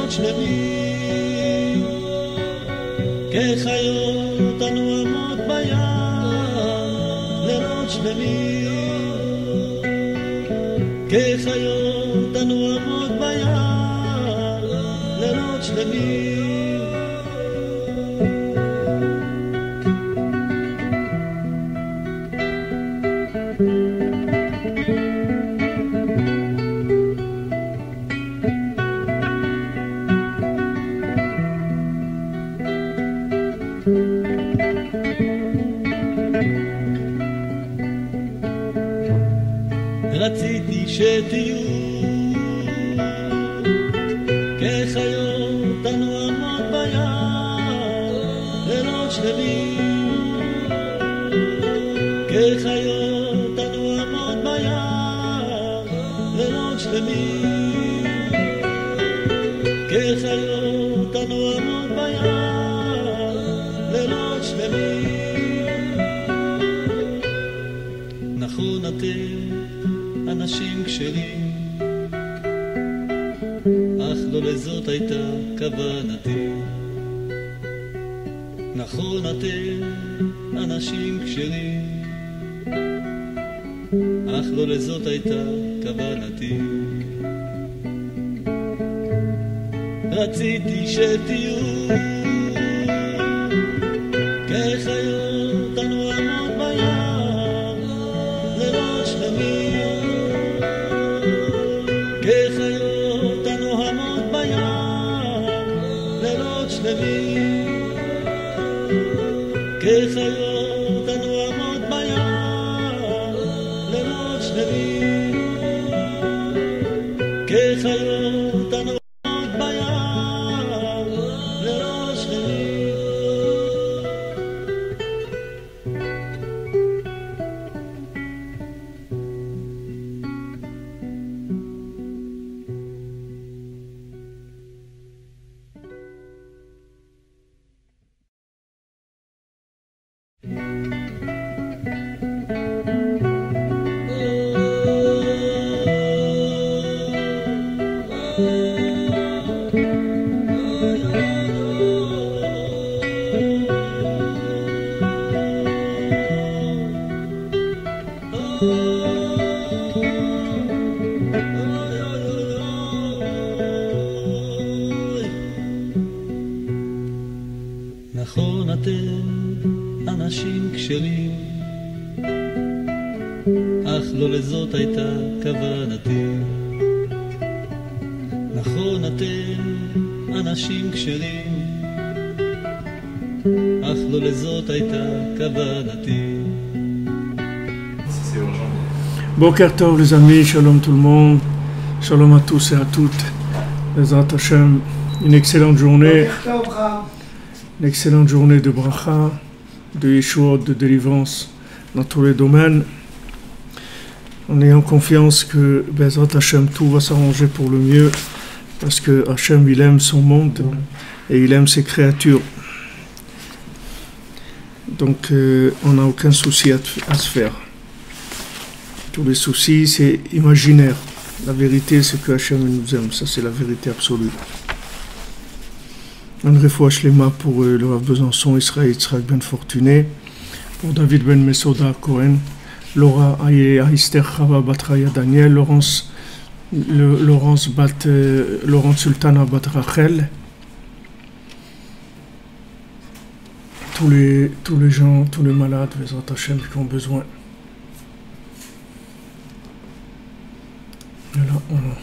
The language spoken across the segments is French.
לילות שלמים, כחיות הנועמות בים, לילות שלמים, כחיות הנועמות בים, לילות שלמים. רציתי שתהיו כחיות הנועמות בים, לילות שלמים, כחיות הנועמות בים, לילות שלמים, כחיות הנועמות בים, לילות שלמים. נכון אתם אנשים כשרים, אך לא לזאת הייתה כוונתי. נכון אתם אנשים כשרים, אך לא לזאת הייתה כוונתי. רציתי שתהיו כחיות הנועמות בים, לילות שלמים, כחיות הנועמות בים, לילות שלמים, כחיות הנועמות בים, לילות שלמים, כחיות הנועמות בים, לילות שלמים. נכון אתם אנשים כשרים, אך לא לזאת הייתה כוונתי. נכון אתם אנשים כשרים, אך לא לזאת הייתה כוונתי. Boker Tov les amis, shalom tout le monde, shalom à tous et à toutes. Bezrat Hashem, une excellente journée. Une excellente journée de bracha, de Yeshua, de délivrance dans tous les domaines. En ayant confiance que Bezrat Hashem, tout va s'arranger pour le mieux, parce que Hashem, il aime son monde et il aime ses créatures. Donc, on n'a aucun souci à se faire. Tous les soucis, c'est imaginaire. La vérité, c'est que Hashem nous aime. Ça, c'est la vérité absolue. Un refouach lema pour le Rav Besançon, Israël Yitzhak Ben Fortuné, pour David Ben Mesoda Cohen, Laura Aister Chava Batraya Daniel, Laurence Sultana Bat Rachel, tous les gens, tous les malades, Bezrat Hashem qui ont besoin. Et là, on a.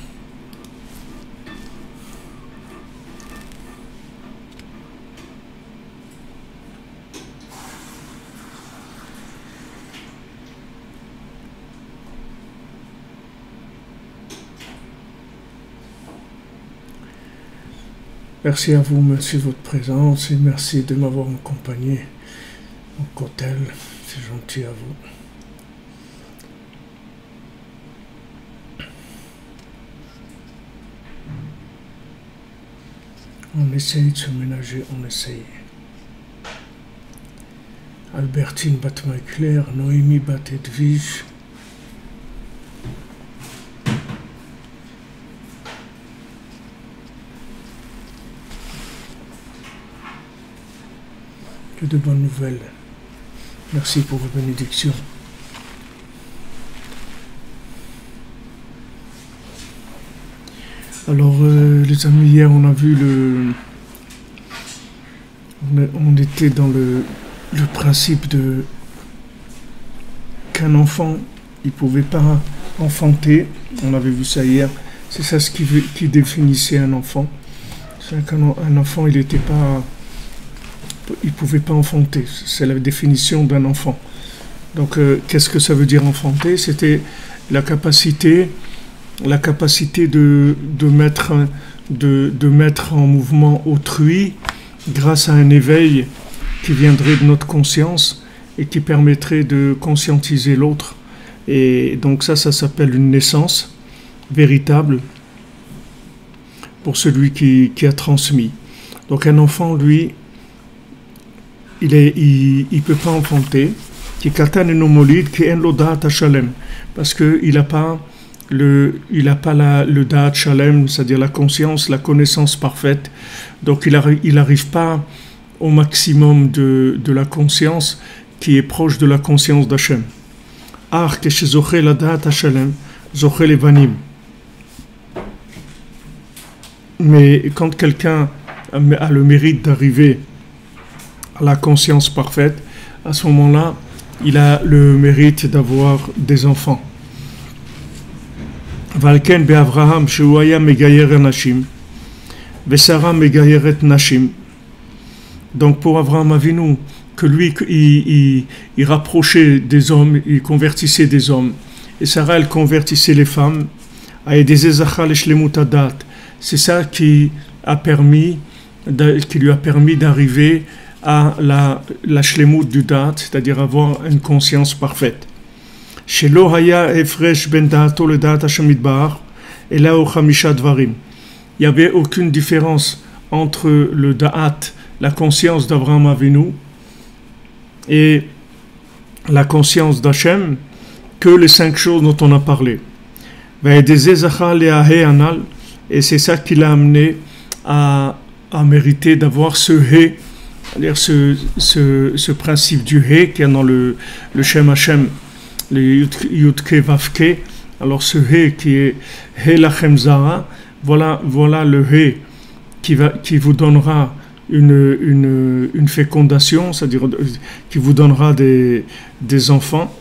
Merci à vous, merci de votre présence et merci de m'avoir accompagné au cocktail. C'est gentil à vous. On essaye de se ménager, on essaye. Albertine Batmaïclair, Noémie Bat-Edwige, que de bonnes nouvelles. Merci pour vos bénédictions. Alors, les amis, hier, on a vu on était dans le principe qu'un enfant, il ne pouvait pas enfanter. On avait vu ça hier. C'est ça ce qui définissait un enfant. C'est qu'un enfant, il pouvait pas enfanter. C'est la définition d'un enfant. Donc, qu'est-ce que ça veut dire enfanter? C'était la capacité de mettre en mouvement autrui grâce à un éveil qui viendrait de notre conscience et qui permettrait de conscientiser l'autre. Et donc ça s'appelle une naissance véritable pour celui qui a transmis. Donc un enfant, lui, il peut pas enfanter, parce qu'il n'a pas le da'at shalem, c'est-à-dire la conscience, la connaissance parfaite. Donc il n'arrive pas au maximum de la conscience qui est proche de la conscience d'Hachem. Mais quand quelqu'un a le mérite d'arriver à la conscience parfaite, à ce moment-là, il a le mérite d'avoir des enfants. Valken be'Avraham shehuaya megayer nashim, ve'Sara megayeret nashim. Donc pour Avraham Avinu, que lui, il rapprochait des hommes, il convertissait des hommes, et Sarah, elle convertissait les femmes. C'est ça qui lui a permis d'arriver à la shlemut du dat, c'est-à-dire avoir une conscience parfaite. Il n'y avait aucune différence entre le da'at, la conscience d'Avraham Avinu, et la conscience d'Hachem, que les 5 choses dont on a parlé. Et c'est ça qui l'a amené à mériter d'avoir ce he, c'est-à-dire ce principe du he qui est dans le Shem Hashem, le Yudke Vavke. Alors ce he qui est he lachem zara, voilà le he qui vous donnera une fécondation, c'est-à-dire qui vous donnera des enfants.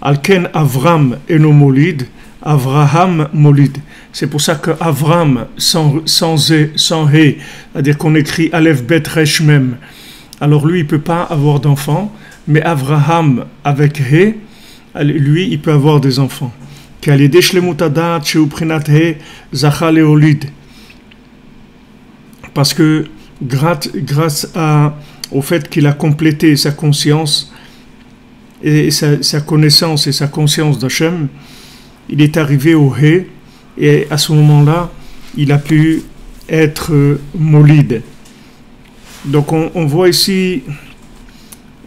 Alken Avram eno molid, Avraham molid. C'est pour ça que Avram sans he, c'est-à-dire qu'on écrit Aleph Bet Resh Mem. Alors lui, il peut pas avoir d'enfants, mais Avraham avec he, lui, il peut avoir des enfants. Parce que grâce au fait qu'il a complété sa conscience et sa connaissance et sa conscience d'Hachem, il est arrivé au He, et à ce moment-là, il a pu être molide. Donc on voit ici,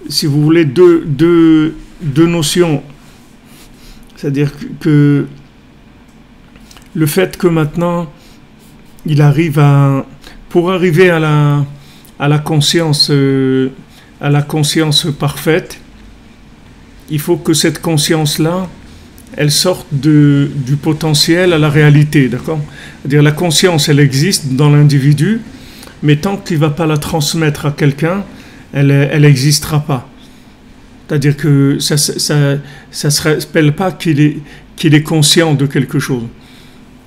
si vous voulez, deux notions. C'est-à-dire que le fait que maintenant, il arrive pour arriver à la conscience parfaite, il faut que cette conscience-là, elle sorte du potentiel à la réalité, d'accord? C'est-à-dire la conscience, elle existe dans l'individu, mais tant qu'il ne va pas la transmettre à quelqu'un, elle n'existera pas. C'est-à-dire que ça se rappelle pas qu'il est conscient de quelque chose.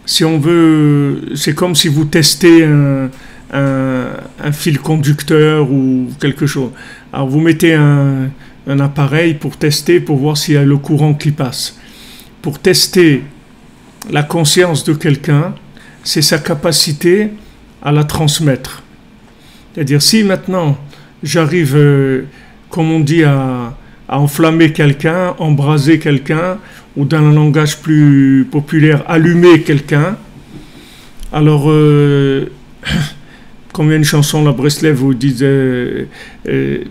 Si on veut, c'est comme si vous testez un fil conducteur ou quelque chose. Alors vous mettez un appareil pour tester, pour voir s'il y a le courant qui passe. Pour tester la conscience de quelqu'un, c'est sa capacité à la transmettre. C'est-à-dire si maintenant j'arrive, comme on dit, à enflammer quelqu'un, embraser quelqu'un, ou dans un langage plus populaire, allumer quelqu'un. Alors, comme il y a une chanson, la Breslev, où ils disent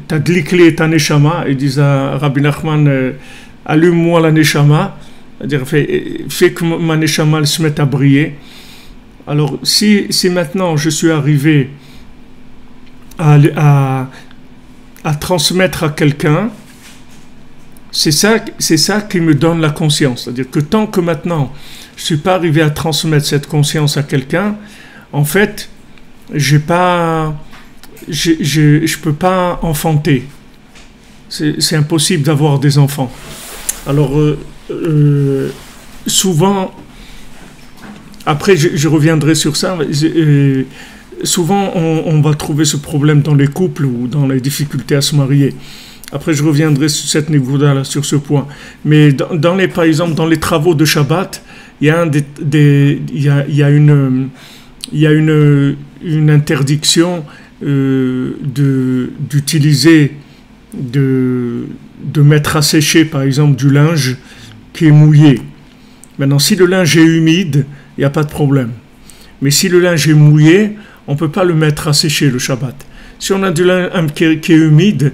Tadlikli ta neshama, ils disent à Rabbi Nachman, allume-moi la neshama, c'est-à-dire fais que ma neshama se mette à briller. Alors, si maintenant je suis arrivé à à transmettre à quelqu'un, c'est ça qui me donne la conscience. C'est-à-dire que tant que maintenant, je ne suis pas arrivé à transmettre cette conscience à quelqu'un, en fait, je peux pas enfanter. C'est impossible d'avoir des enfants. Alors, souvent, après je reviendrai sur ça, souvent on va trouver ce problème dans les couples ou dans les difficultés à se marier. Après, je reviendrai sur cette niveau-là, sur ce point. Mais par exemple, dans les travaux de Shabbat, il y a une interdiction d'utiliser, de mettre à sécher, par exemple, du linge qui est mouillé. Maintenant, si le linge est humide, il n'y a pas de problème. Mais si le linge est mouillé, on ne peut pas le mettre à sécher le Shabbat. Si on a du linge qui est humide,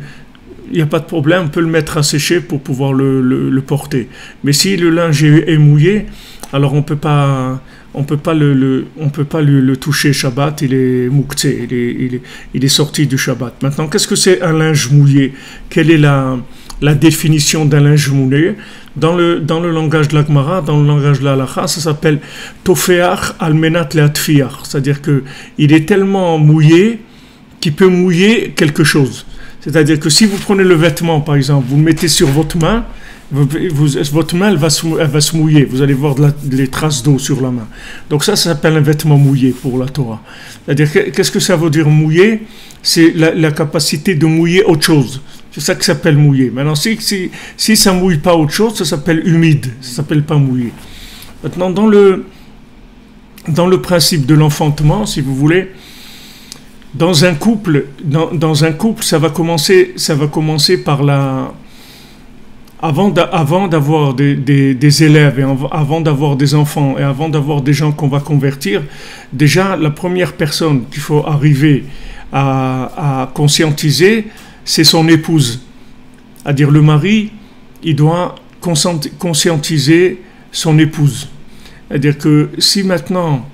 il n'y a pas de problème, on peut le mettre à sécher pour pouvoir le porter. Mais si le linge est mouillé, alors on peut pas le toucher Shabbat, il est mouktsé, il est sorti du Shabbat. Maintenant, qu'est-ce que c'est un linge mouillé? Quelle est la définition d'un linge mouillé? Dans le langage de la Gemara, dans le langage de la Halacha, ça s'appelle Tofeach almenat leatfiach, c'est-à-dire que il est tellement mouillé qu'il peut mouiller quelque chose. C'est-à-dire que si vous prenez le vêtement, par exemple, vous le mettez sur votre main, votre main elle va se mouiller. Vous allez voir les traces d'eau sur la main. Donc ça s'appelle un vêtement mouillé pour la Torah. C'est-à-dire, qu'est-ce que ça veut dire mouillé? C'est la capacité de mouiller autre chose. C'est ça qui s'appelle mouillé. Maintenant, si ça ne mouille pas autre chose, ça s'appelle humide. Ça ne s'appelle pas mouillé. Maintenant, dans le principe de l'enfantement, si vous voulez, dans un couple, ça va commencer par avant d'avoir des élèves, et avant d'avoir des enfants, et avant d'avoir des gens qu'on va convertir, déjà, la première personne qu'il faut arriver à conscientiser, c'est son épouse. C'est-à-dire, le mari, il doit conscientiser son épouse. C'est-à-dire que si maintenant,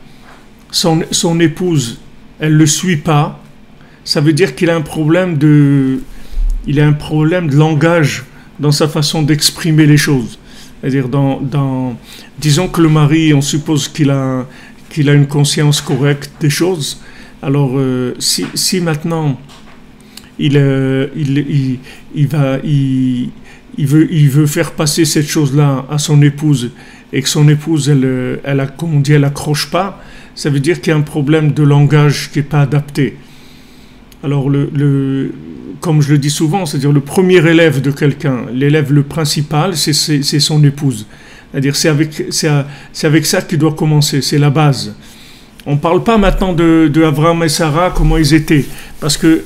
son épouse, elle ne le suit pas, ça veut dire qu'il a un problème de langage dans sa façon d'exprimer les choses. C'est-à-dire, disons que le mari, on suppose qu'il a une conscience correcte des choses. Alors, si maintenant il veut faire passer cette chose-là à son épouse et que son épouse, comme on dit, elle accroche pas, ça veut dire qu'il y a un problème de langage qui n'est pas adapté. Alors, comme je le dis souvent, c'est-à-dire le premier élève de quelqu'un, l'élève le principal, c'est son épouse. C'est-à-dire c'est avec ça qu'il doit commencer, c'est la base. On ne parle pas maintenant de Abraham et Sarah, comment ils étaient. Parce que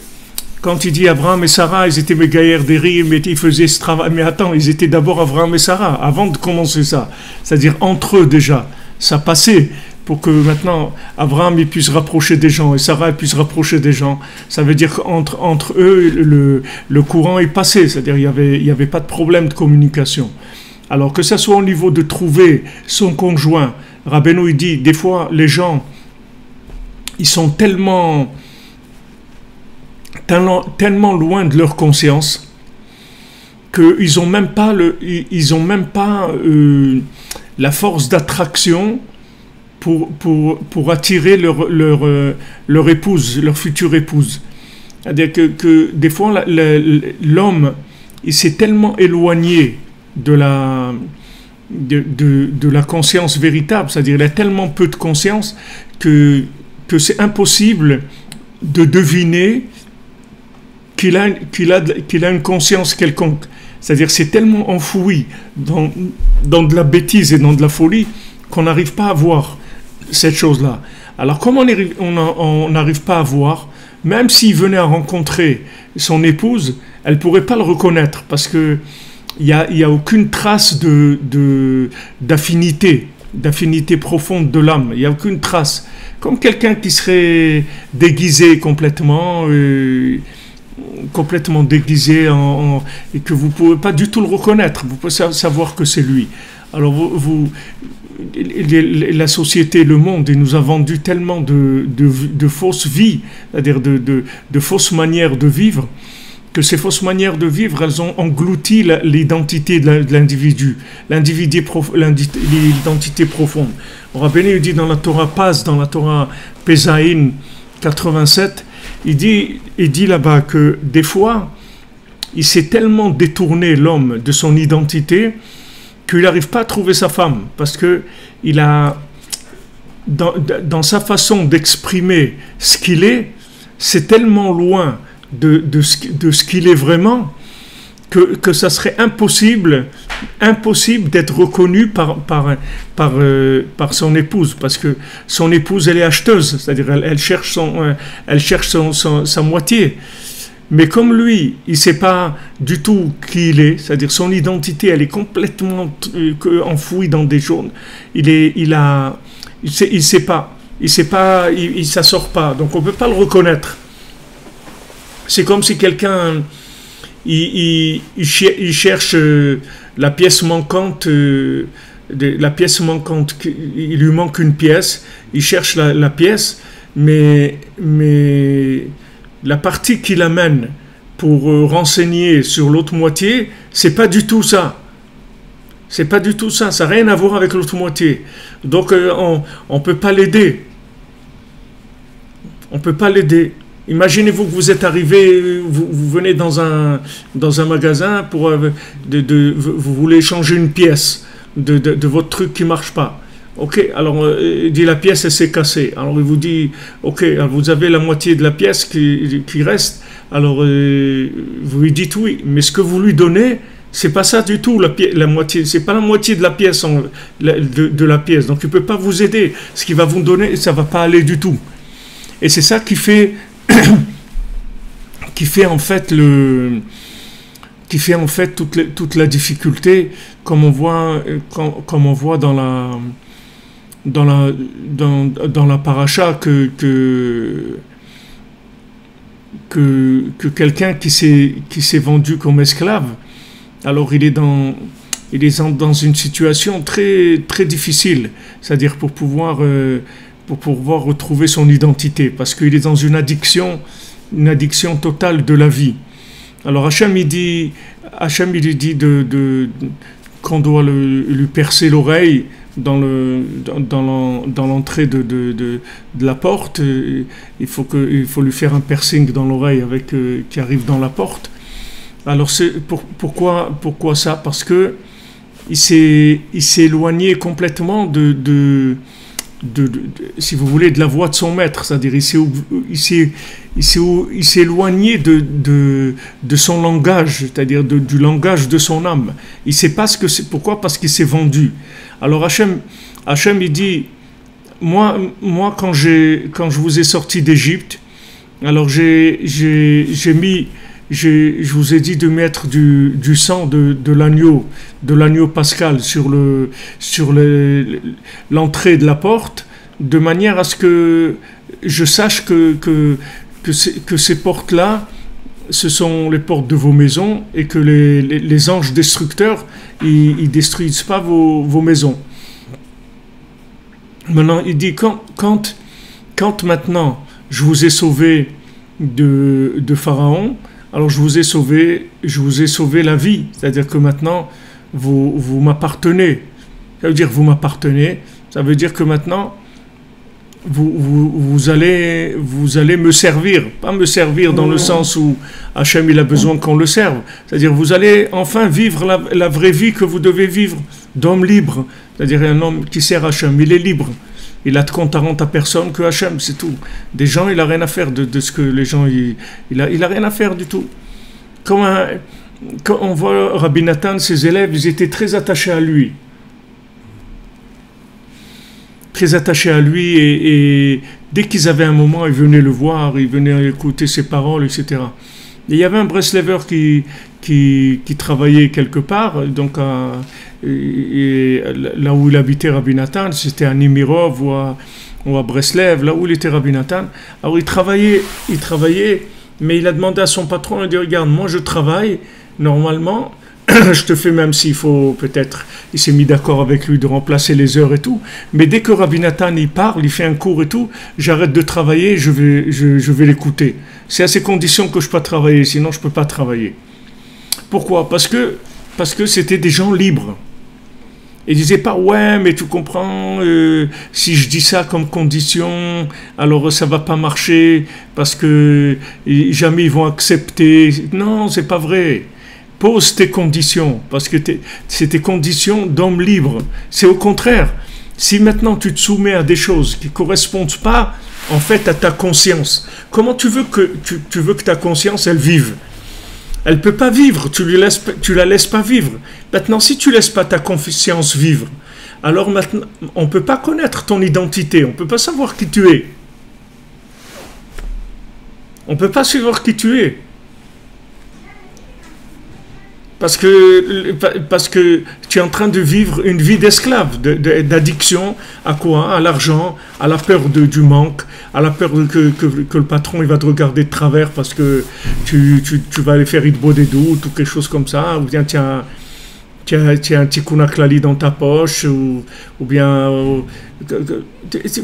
quand il dit Abraham et Sarah, ils étaient mégaïrs des rires, mais ils faisaient ce travail. Mais attends, ils étaient d'abord Abraham et Sarah, avant de commencer ça. C'est-à-dire entre eux déjà, ça passait. Pour que maintenant Abraham il puisse rapprocher des gens et Sarah puisse rapprocher des gens, ça veut dire qu'entre eux le courant est passé, c'est-à-dire il y avait pas de problème de communication. Alors que ça soit au niveau de trouver son conjoint, Rabbeinu il dit des fois les gens ils sont tellement loin de leur conscience qu'ils ont même pas la force d'attraction pour attirer leur épouse, leur future épouse. C'est-à-dire que des fois, l'homme, il s'est tellement éloigné de la conscience véritable, c'est-à-dire il a tellement peu de conscience que c'est impossible de deviner qu'il a une conscience quelconque. C'est-à-dire c'est tellement enfoui dans de la bêtise et dans de la folie qu'on n'arrive pas à voir cette chose-là. Alors, comment on n'arrive pas à voir, même s'il venait à rencontrer son épouse, elle ne pourrait pas le reconnaître parce qu'il n'y a aucune trace d'affinité profonde de l'âme. Il n'y a aucune trace. Comme quelqu'un qui serait déguisé complètement déguisé et que vous ne pouvez pas du tout le reconnaître. Vous pouvez savoir que c'est lui. Alors, la société, le monde, il nous a vendu tellement de fausses vies, c'est-à-dire de fausses manières de vivre, que ces fausses manières de vivre, elles ont englouti l'identité de l'individu, l'identité profonde. Rabbeinu dit dans la Torah Paz, dans la Torah Pesaïn 87, il dit là-bas que des fois, il s'est tellement détourné, l'homme, de son identité, qu'il n'arrive pas à trouver sa femme, parce que il a, dans sa façon d'exprimer ce qu'il est, c'est tellement loin de ce qu'il est vraiment, que ça serait impossible d'être reconnu par son épouse, parce que son épouse, elle est acheteuse, c'est-à-dire elle cherche sa moitié. Mais comme lui, il ne sait pas du tout qui il est, c'est-à-dire son identité, elle est complètement enfouie dans des choses. Il sait pas, ça sort pas, donc on peut pas le reconnaître. C'est comme si quelqu'un il cherche la pièce manquante, il lui manque une pièce, il cherche la pièce, mais la partie qu'il amène pour renseigner sur l'autre moitié, c'est pas du tout ça. C'est pas du tout ça. Ça n'a rien à voir avec l'autre moitié. Donc on peut pas l'aider. On peut pas l'aider. Imaginez-vous que vous êtes arrivé, vous venez dans un magasin pour vous voulez changer une pièce de votre truc qui marche pas. Ok, alors il dit la pièce elle s'est cassée. Alors il vous dit ok, alors vous avez la moitié de la pièce qui reste. Alors vous lui dites oui, mais ce que vous lui donnez, c'est pas ça du tout, la moitié, c'est pas la moitié de la pièce de la pièce. Donc il peut pas vous aider. Ce qu'il va vous donner, ça va pas aller du tout. Et c'est ça qui fait en fait toute la difficulté, comme on voit dans la paracha que quelqu'un qui s'est vendu comme esclave, alors il est dans une situation très très difficile, c'est-à-dire pour pouvoir retrouver son identité, parce qu'il est dans une addiction totale de la vie. Alors Hachem il dit qu'on doit lui percer l'oreille dans l'entrée de la porte. Il faut lui faire un piercing dans l'oreille qui arrive dans la porte. Alors pourquoi ça? Parce que il s'est éloigné complètement si vous voulez, de la voix de son maître, c'est-à-dire il s'est éloigné de son langage, c'est-à-dire du langage de son âme. Il ne sait pas ce que c'est. Pourquoi? Parce qu'il s'est vendu. Alors Hachem il dit, moi quand je vous ai sorti d'Égypte, alors je vous ai dit de mettre du sang de l'agneau pascal sur l'entrée de la porte, de manière à ce que je sache que ces portes-là, ce sont les portes de vos maisons, et que les anges destructeurs, ils détruisent pas vos maisons. Maintenant, il dit, quand maintenant je vous ai sauvé de Pharaon, alors je vous ai sauvé la vie, c'est-à-dire que maintenant vous m'appartenez. Ça veut dire vous m'appartenez, ça veut dire que maintenant vous allez me servir, pas me servir dans le sens où Hachem il a besoin qu'on le serve, c'est-à-dire vous allez enfin vivre la vraie vie que vous devez vivre d'homme libre, c'est-à-dire un homme qui sert Hachem, il est libre. Il a de compte à rendre à personne que Hachem, c'est tout. Des gens, il n'a rien à faire de ce que les gens... Il a rien à faire du tout. Quand on voit Rabbi Nathan, ses élèves, ils étaient très attachés à lui. Très attachés à lui, et dès qu'ils avaient un moment, ils venaient le voir, ils venaient écouter ses paroles, etc. Et il y avait un Breslever qui travaillait quelque part, donc là où il habitait Rabbi Nathan, c'était à Nimirov ou à Breslev, là où il était Rabbi Nathan. Alors il travaillait, mais il a demandé à son patron, il a dit, regarde, moi je travaille normalement je te fais, même s'il faut peut-être, il s'est mis d'accord avec lui de remplacer les heures et tout, mais dès que Rabbi Nathan il parle, il fait un cours et tout, j'arrête de travailler, je vais l'écouter. C'est à ces conditions que je peux travailler, sinon je ne peux pas travailler. Pourquoi? Parce que c'était des gens libres. Ils disaient pas, ouais, mais tu comprends, si je dis ça comme condition, alors ça va pas marcher, parce que jamais ils vont accepter. Non, c'est pas vrai. Pose tes conditions, parce que c'est tes conditions d'homme libre. C'est au contraire. Si maintenant tu te soumets à des choses qui correspondent pas, en fait, à ta conscience, comment tu veux que ta conscience, elle vive? Elle ne peut pas vivre, tu la laisses pas vivre. Maintenant, si tu laisses pas ta conscience vivre, alors maintenant, on ne peut pas connaître ton identité, on ne peut pas savoir qui tu es. On ne peut pas savoir qui tu es. Parce que tu es en train de vivre une vie d'esclave, d'addiction à quoi? À l'argent, à la peur du manque, à la peur que le patron il va te regarder de travers parce que tu vas aller faire Idbo des doutes ou quelque chose comme ça, ou bien tu as un tikkun haklali dans ta poche, ou bien...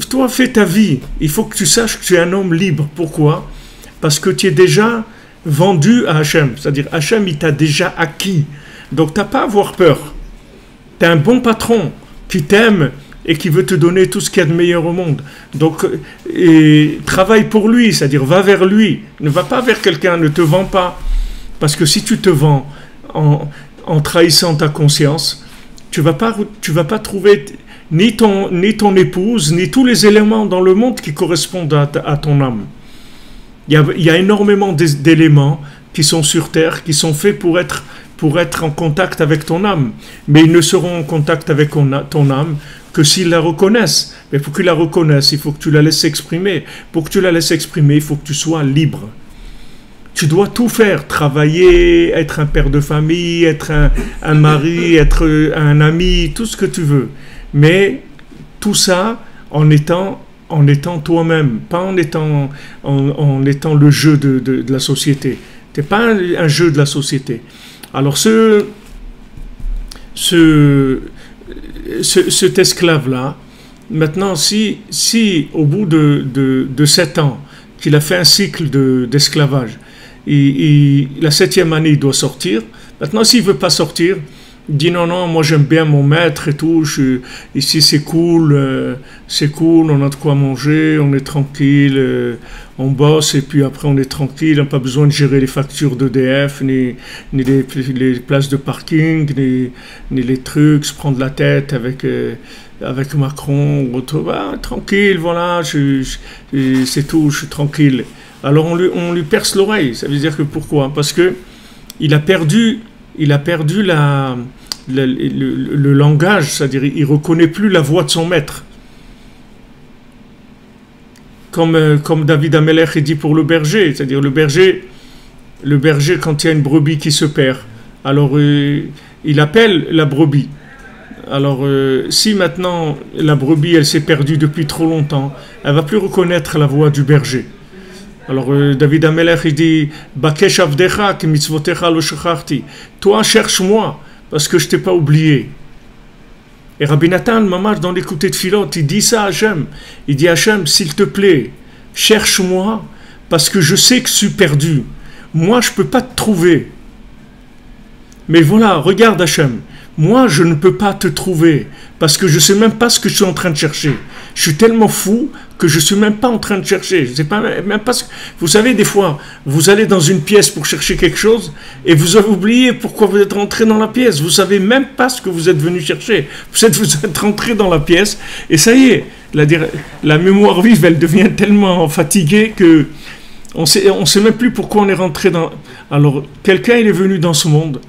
toi, fais ta vie. Il faut que tu saches que tu es un homme libre. Pourquoi? Parce que tu es déjà vendu à Hachem, c'est-à-dire Hachem il t'a déjà acquis, donc tu n'as pas à avoir peur. Tu as un bon patron qui t'aime et qui veut te donner tout ce qu'il y a de meilleur au monde, donc travaille pour lui, c'est-à-dire va vers lui, ne va pas vers quelqu'un, ne te vends pas, parce que si tu te vends en trahissant ta conscience, tu vas pas trouver ni ton épouse, ni tous les éléments dans le monde qui correspondent à ton âme. Il y a énormément d'éléments qui sont sur terre, qui sont faits pour être en contact avec ton âme. Mais ils ne seront en contact avec ton âme que s'ils la reconnaissent. Mais pour qu'ils la reconnaissent, il faut que tu la laisses exprimer. Pour que tu la laisses exprimer, il faut que tu sois libre. Tu dois tout faire, travailler, être un père de famille, être un mari, être un ami, tout ce que tu veux. Mais tout ça en étant toi-même, pas en étant le jeu de la société. Tu n'es pas un jeu de la société. Alors cet esclave-là, maintenant, si au bout de 7 ans, qu'il a fait un cycle d'esclavage, la 7e année, il doit sortir. Maintenant, s'il ne veut pas sortir, il dit non, moi j'aime bien mon maître et tout, ici c'est cool, on a de quoi manger, on est tranquille, on bosse et puis après on est tranquille, on n'a pas besoin de gérer les factures d'EDF, ni les places de parking, ni les trucs, se prendre la tête avec Macron, ou autre, tranquille, voilà, c'est tout, je suis tranquille. Alors on lui perce l'oreille, ça veut dire que pourquoi? Parce que il a perdu le langage, c'est-à-dire il ne reconnaît plus la voix de son maître. Comme David Amelech dit pour le berger, c'est-à-dire le berger quand il y a une brebis qui se perd, alors il appelle la brebis. Alors si maintenant la brebis elle s'est perdue depuis trop longtemps, elle ne va plus reconnaître la voix du berger. Alors David Amelech il dit Bakesh avdecha ki mitzvotecha lo shecharti. Toi cherche-moi parce que je t'ai pas oublié. Et Rabbi Nathan Mamash dans l'écouté de Philot, il dit ça à Hachem. Il dit Hachem, s'il te plaît, cherche-moi parce que je sais que je suis perdu. Moi je peux pas te trouver. Mais voilà, regarde Hachem. Moi, je ne peux pas te trouver parce que je ne sais même pas ce que je suis en train de chercher. Je suis tellement fou que je ne suis même pas en train de chercher. Je sais pas, même pas ce... Vous savez, des fois, vous allez dans une pièce pour chercher quelque chose et vous avez oublié pourquoi vous êtes rentré dans la pièce. Vous ne savez même pas ce que vous êtes venu chercher. Vous êtes rentré dans la pièce et ça y est, la mémoire vive, elle devient tellement fatiguée que on sait même plus pourquoi on est rentré dans... Alors, quelqu'un, il est venu dans ce monde.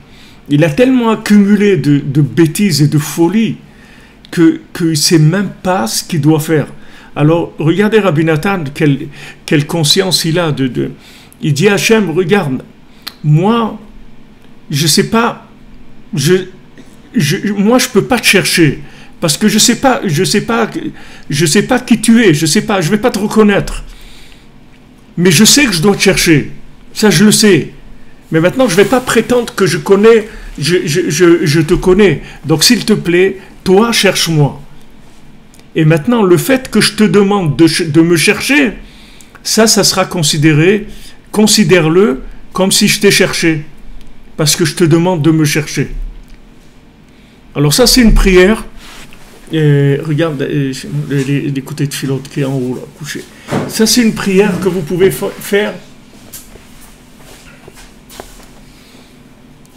Il a tellement accumulé de bêtises et de folies qu'il ne sait même pas ce qu'il doit faire. Alors, regardez Rabbi Nathan, quelle conscience il a. Il dit à Hachem, regarde, moi, je ne sais pas, moi, je ne peux pas te chercher, parce que je sais pas qui tu es, je ne vais pas te reconnaître. Mais je sais que je dois te chercher, ça je le sais. Mais maintenant, je ne vais pas prétendre que je connais je te connais. Donc s'il te plaît, toi, cherche-moi. Et maintenant, le fait que je te demande de me chercher, ça sera considéré, considère-le comme si je t'ai cherché. Parce que je te demande de me chercher. Alors ça, c'est une prière. Et regarde les côtés de filote qui est en haut, là, couché. Ça, c'est une prière que vous pouvez faire.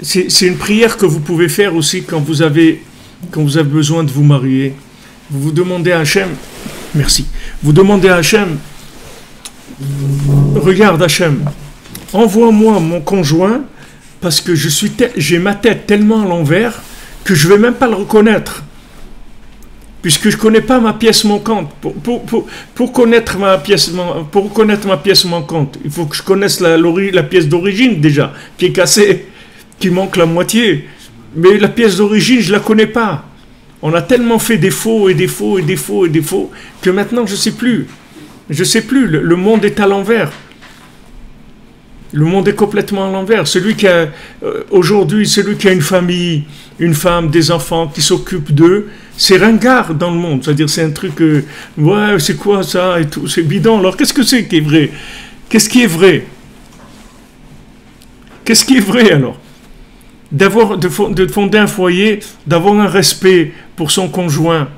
C'est une prière que vous pouvez faire aussi quand vous avez besoin de vous marier. Vous demandez à Hachem, merci, vous demandez à Hachem, regarde Hachem, envoie-moi mon conjoint parce que j'ai ma tête tellement à l'envers que je ne vais même pas le reconnaître. Puisque je ne connais pas ma pièce manquante. Pour connaître ma pièce manquante, il faut que je connaisse la pièce d'origine déjà, qui est cassée, qui manque la moitié. Mais la pièce d'origine, je ne la connais pas. On a tellement fait défaut que maintenant je ne sais plus. Je ne sais plus, le monde est à l'envers. Le monde est complètement à l'envers. Aujourd'hui, celui qui a une famille, une femme, des enfants, qui s'occupe d'eux, c'est ringard dans le monde. C'est-à-dire, c'est un truc, ouais, c'est quoi ça et tout, c'est bidon. Alors, qu'est-ce que c'est qui est vrai? Qu'est-ce qui est vrai? Qu'est-ce qui est vrai alors? De fonder un foyer, d'avoir un respect pour son conjoint,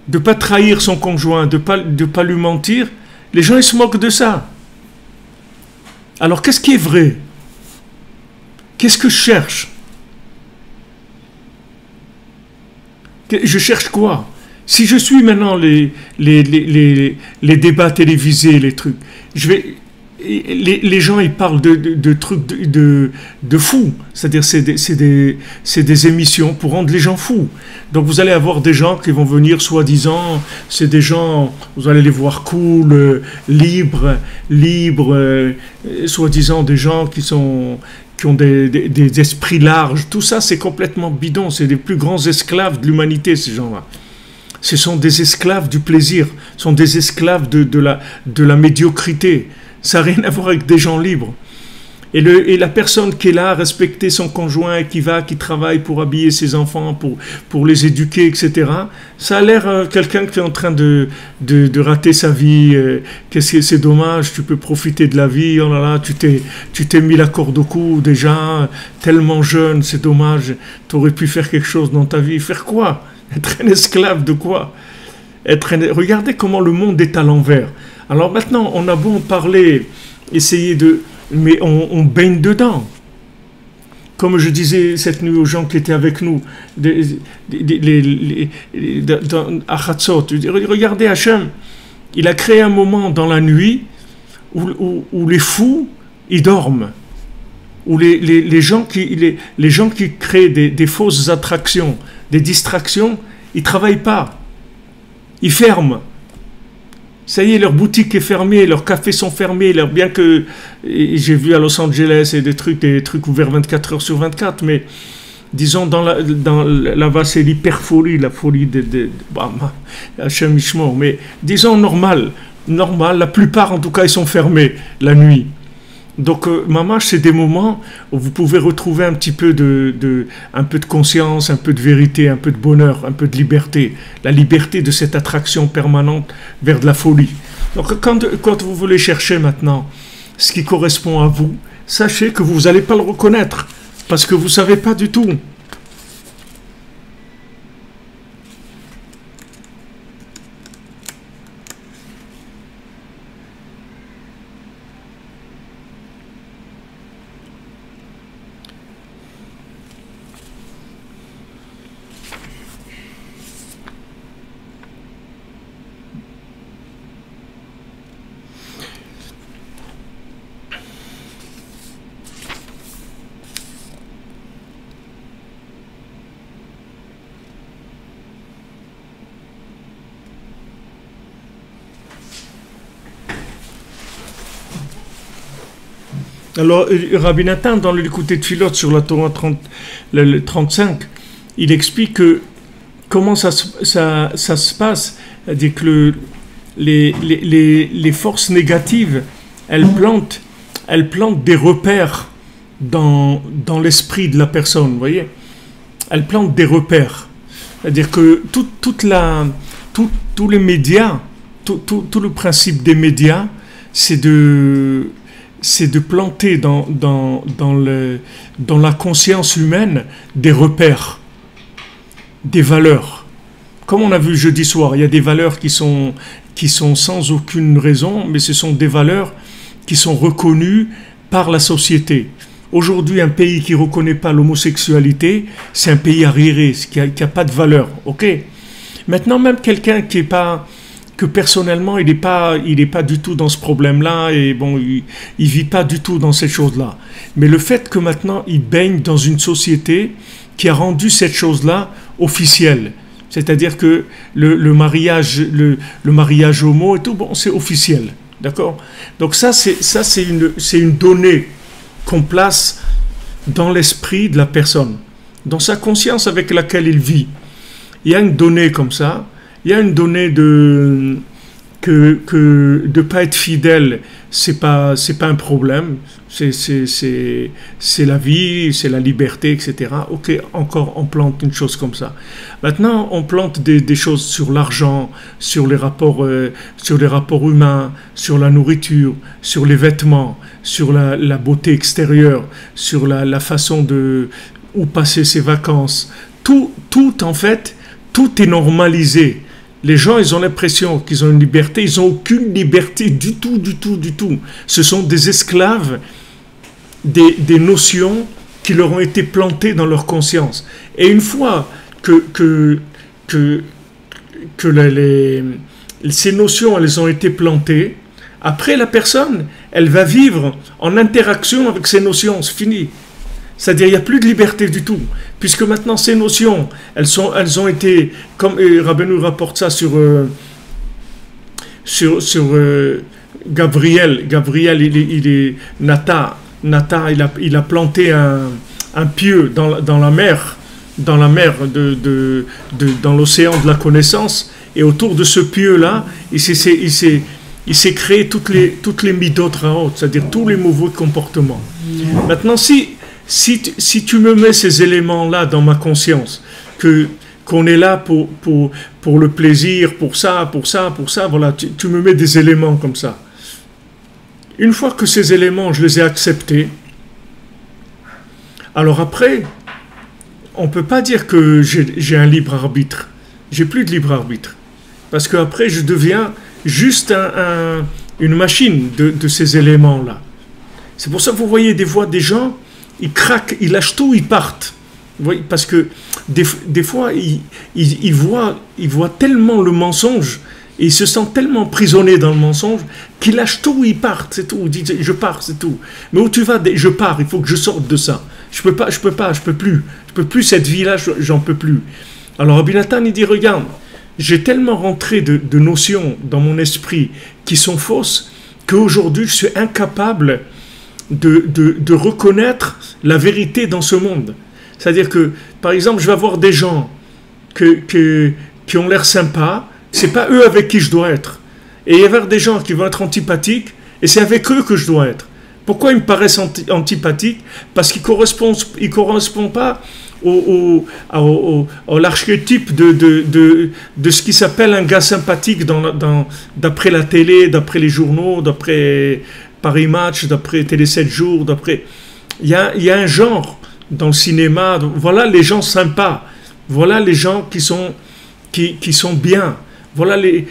de ne pas trahir son conjoint, de pas lui mentir, les gens ils se moquent de ça. Alors qu'est-ce qui est vrai? Qu'est-ce que je cherche? Je cherche quoi? Si je suis maintenant les débats télévisés, les trucs, les gens ils parlent de trucs de fous, c'est-à-dire c'est des émissions pour rendre les gens fous. Donc vous allez avoir des gens qui vont venir soi-disant, c'est des gens, vous allez les voir cool, libres, soi-disant des gens qui ont des esprits larges. Tout ça c'est complètement bidon, c'est les plus grands esclaves de l'humanité ces gens-là. Ce sont des esclaves du plaisir, ce sont des esclaves de la médiocrité. Ça n'a rien à voir avec des gens libres. Et la personne qui est là, respecter son conjoint, qui travaille pour habiller ses enfants, pour les éduquer, etc., ça a l'air quelqu'un qui est en train de rater sa vie. Qu'est-ce que c'est dommage, tu peux profiter de la vie. Oh là là, tu t'es mis la corde au cou déjà, tellement jeune, c'est dommage. Tu aurais pu faire quelque chose dans ta vie. Faire quoi? Être un esclave de quoi? Regardez comment le monde est à l'envers. Alors maintenant, on a beau en parler, mais on baigne dedans. Comme je disais cette nuit aux gens qui étaient avec nous, à Hatzot, regardez Hachem, il a créé un moment dans la nuit où les fous, ils dorment. Où les gens qui créent des fausses attractions, des distractions, ils ne travaillent pas. Ils ferment. Ça y est, leur boutique est fermée, leurs cafés sont fermés, bien que j'ai vu à Los Angeles des trucs ouverts 24 heures sur 24, mais disons là-bas c'est l'hyperfolie, la folie de Hachem Ishmor, mais disons normal, la plupart en tout cas ils sont fermés la nuit. Donc mamash, c'est des moments où vous pouvez retrouver un petit peu un peu de conscience, un peu de vérité, un peu de bonheur, un peu de liberté, la liberté de cette attraction permanente vers de la folie. Donc quand vous voulez chercher maintenant ce qui correspond à vous, sachez que vous n'allez pas le reconnaître parce que vous ne savez pas du tout. Alors, Rabbi Nathan, dans l'écouté de Philote sur la Torah 35, il explique comment ça se passe. C'est-à-dire que les forces négatives, elles plantent des repères dans l'esprit de la personne, vous voyez. Elle plante des repères. C'est-à-dire que tous les médias, tout le principe des médias, c'est de planter dans la conscience humaine des repères, des valeurs. Comme on a vu jeudi soir, il y a des valeurs qui sont sans aucune raison, mais ce sont des valeurs qui sont reconnues par la société. Aujourd'hui, un pays qui ne reconnaît pas l'homosexualité, c'est un pays arriéré, qui a pas de valeur. Ok. Maintenant, même quelqu'un que personnellement, il n'est pas du tout dans ce problème-là, et bon, il vit pas du tout dans ces choses-là. Mais le fait que maintenant, il baigne dans une société qui a rendu cette chose-là officielle, c'est-à-dire que le mariage homo et tout, bon, c'est officiel, d'accord. Donc c'est une donnée qu'on place dans l'esprit de la personne, dans sa conscience avec laquelle il vit. Il y a une donnée comme ça, il y a une donnée de ne pas être fidèle, c'est pas un problème, c'est la vie, c'est la liberté, etc. Ok, encore on plante une chose comme ça. Maintenant, on plante des choses sur l'argent, sur les rapports humains, sur la nourriture, sur les vêtements, sur la beauté extérieure, sur la façon où passer ses vacances. Tout en fait, tout est normalisé. Les gens, ils ont l'impression qu'ils ont une liberté, ils n'ont aucune liberté du tout. Ce sont des esclaves des notions qui leur ont été plantées dans leur conscience. Et une fois que ces notions, elles ont été plantées, après la personne, elle va vivre en interaction avec ces notions, c'est fini. C'est-à-dire, il n'y a plus de liberté du tout. Puisque maintenant, ces notions, elles ont été, comme Rabbeinu rapporte ça sur Gabriel. Gabriel, il est Nata, il a planté un pieu dans la mer, dans l'océan de la connaissance. Et autour de ce pieu-là, il s'est créé toutes les midot raot, c'est-à-dire tous les mauvais comportements. Maintenant, si tu me mets ces éléments-là dans ma conscience, qu'on est là pour le plaisir, pour ça, voilà, tu me mets des éléments comme ça. Une fois que ces éléments, je les ai acceptés, alors après, on ne peut pas dire que j'ai un libre arbitre. J'ai plus de libre arbitre. Parce qu'après, je deviens juste une machine de ces éléments-là. C'est pour ça que vous voyez des fois des gens, ils craquent, ils lâchent tout, ils partent. Vous voyez, parce que des fois, ils voient tellement le mensonge, et ils se sentent tellement emprisonnés dans le mensonge, qu'ils lâchent tout, ils partent, c'est tout. Ils disent, je pars, c'est tout. Mais où tu vas? Je pars, il faut que je sorte de ça. Je peux plus cette vie-là, j'en peux plus. Alors Rabbi Nathan, il dit, regarde, j'ai tellement rentré de notions dans mon esprit qui sont fausses, qu'aujourd'hui, je suis incapable de reconnaître la vérité dans ce monde. C'est-à-dire que, par exemple, je vais avoir des gens qui ont l'air sympas, c'est pas eux avec qui je dois être. Et il y avoir des gens qui vont être antipathiques, et c'est avec eux que je dois être. Pourquoi ils me paraissent antipathiques? Parce qu'ils ne correspondent pas à l'archétype de ce qui s'appelle un gars sympathique d'après la télé, d'après les journaux, d'après Paris Match, d'après Télé 7 jours, d'après... Il y a un genre dans le cinéma, voilà les gens sympas, voilà les gens qui sont bien, voilà les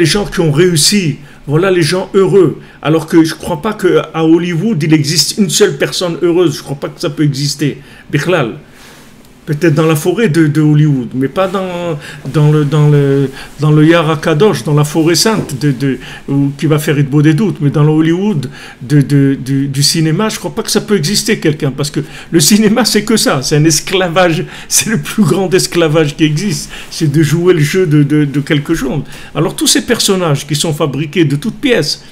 gens qui ont réussi, voilà les gens heureux. Alors que je ne crois pas qu'à Hollywood, il existe une seule personne heureuse, je ne crois pas que ça peut exister. Bichlal. Peut-être dans la forêt de Hollywood, mais pas dans le Yar HaKadosh, dans la forêt sainte qui va faire Hitbo des doutes, mais dans le Hollywood du cinéma, je ne crois pas que ça peut exister quelqu'un, parce que le cinéma c'est que ça, c'est un esclavage, c'est le plus grand esclavage qui existe, c'est de jouer le jeu de quelque chose. Alors tous ces personnages qui sont fabriqués de toutes pièces,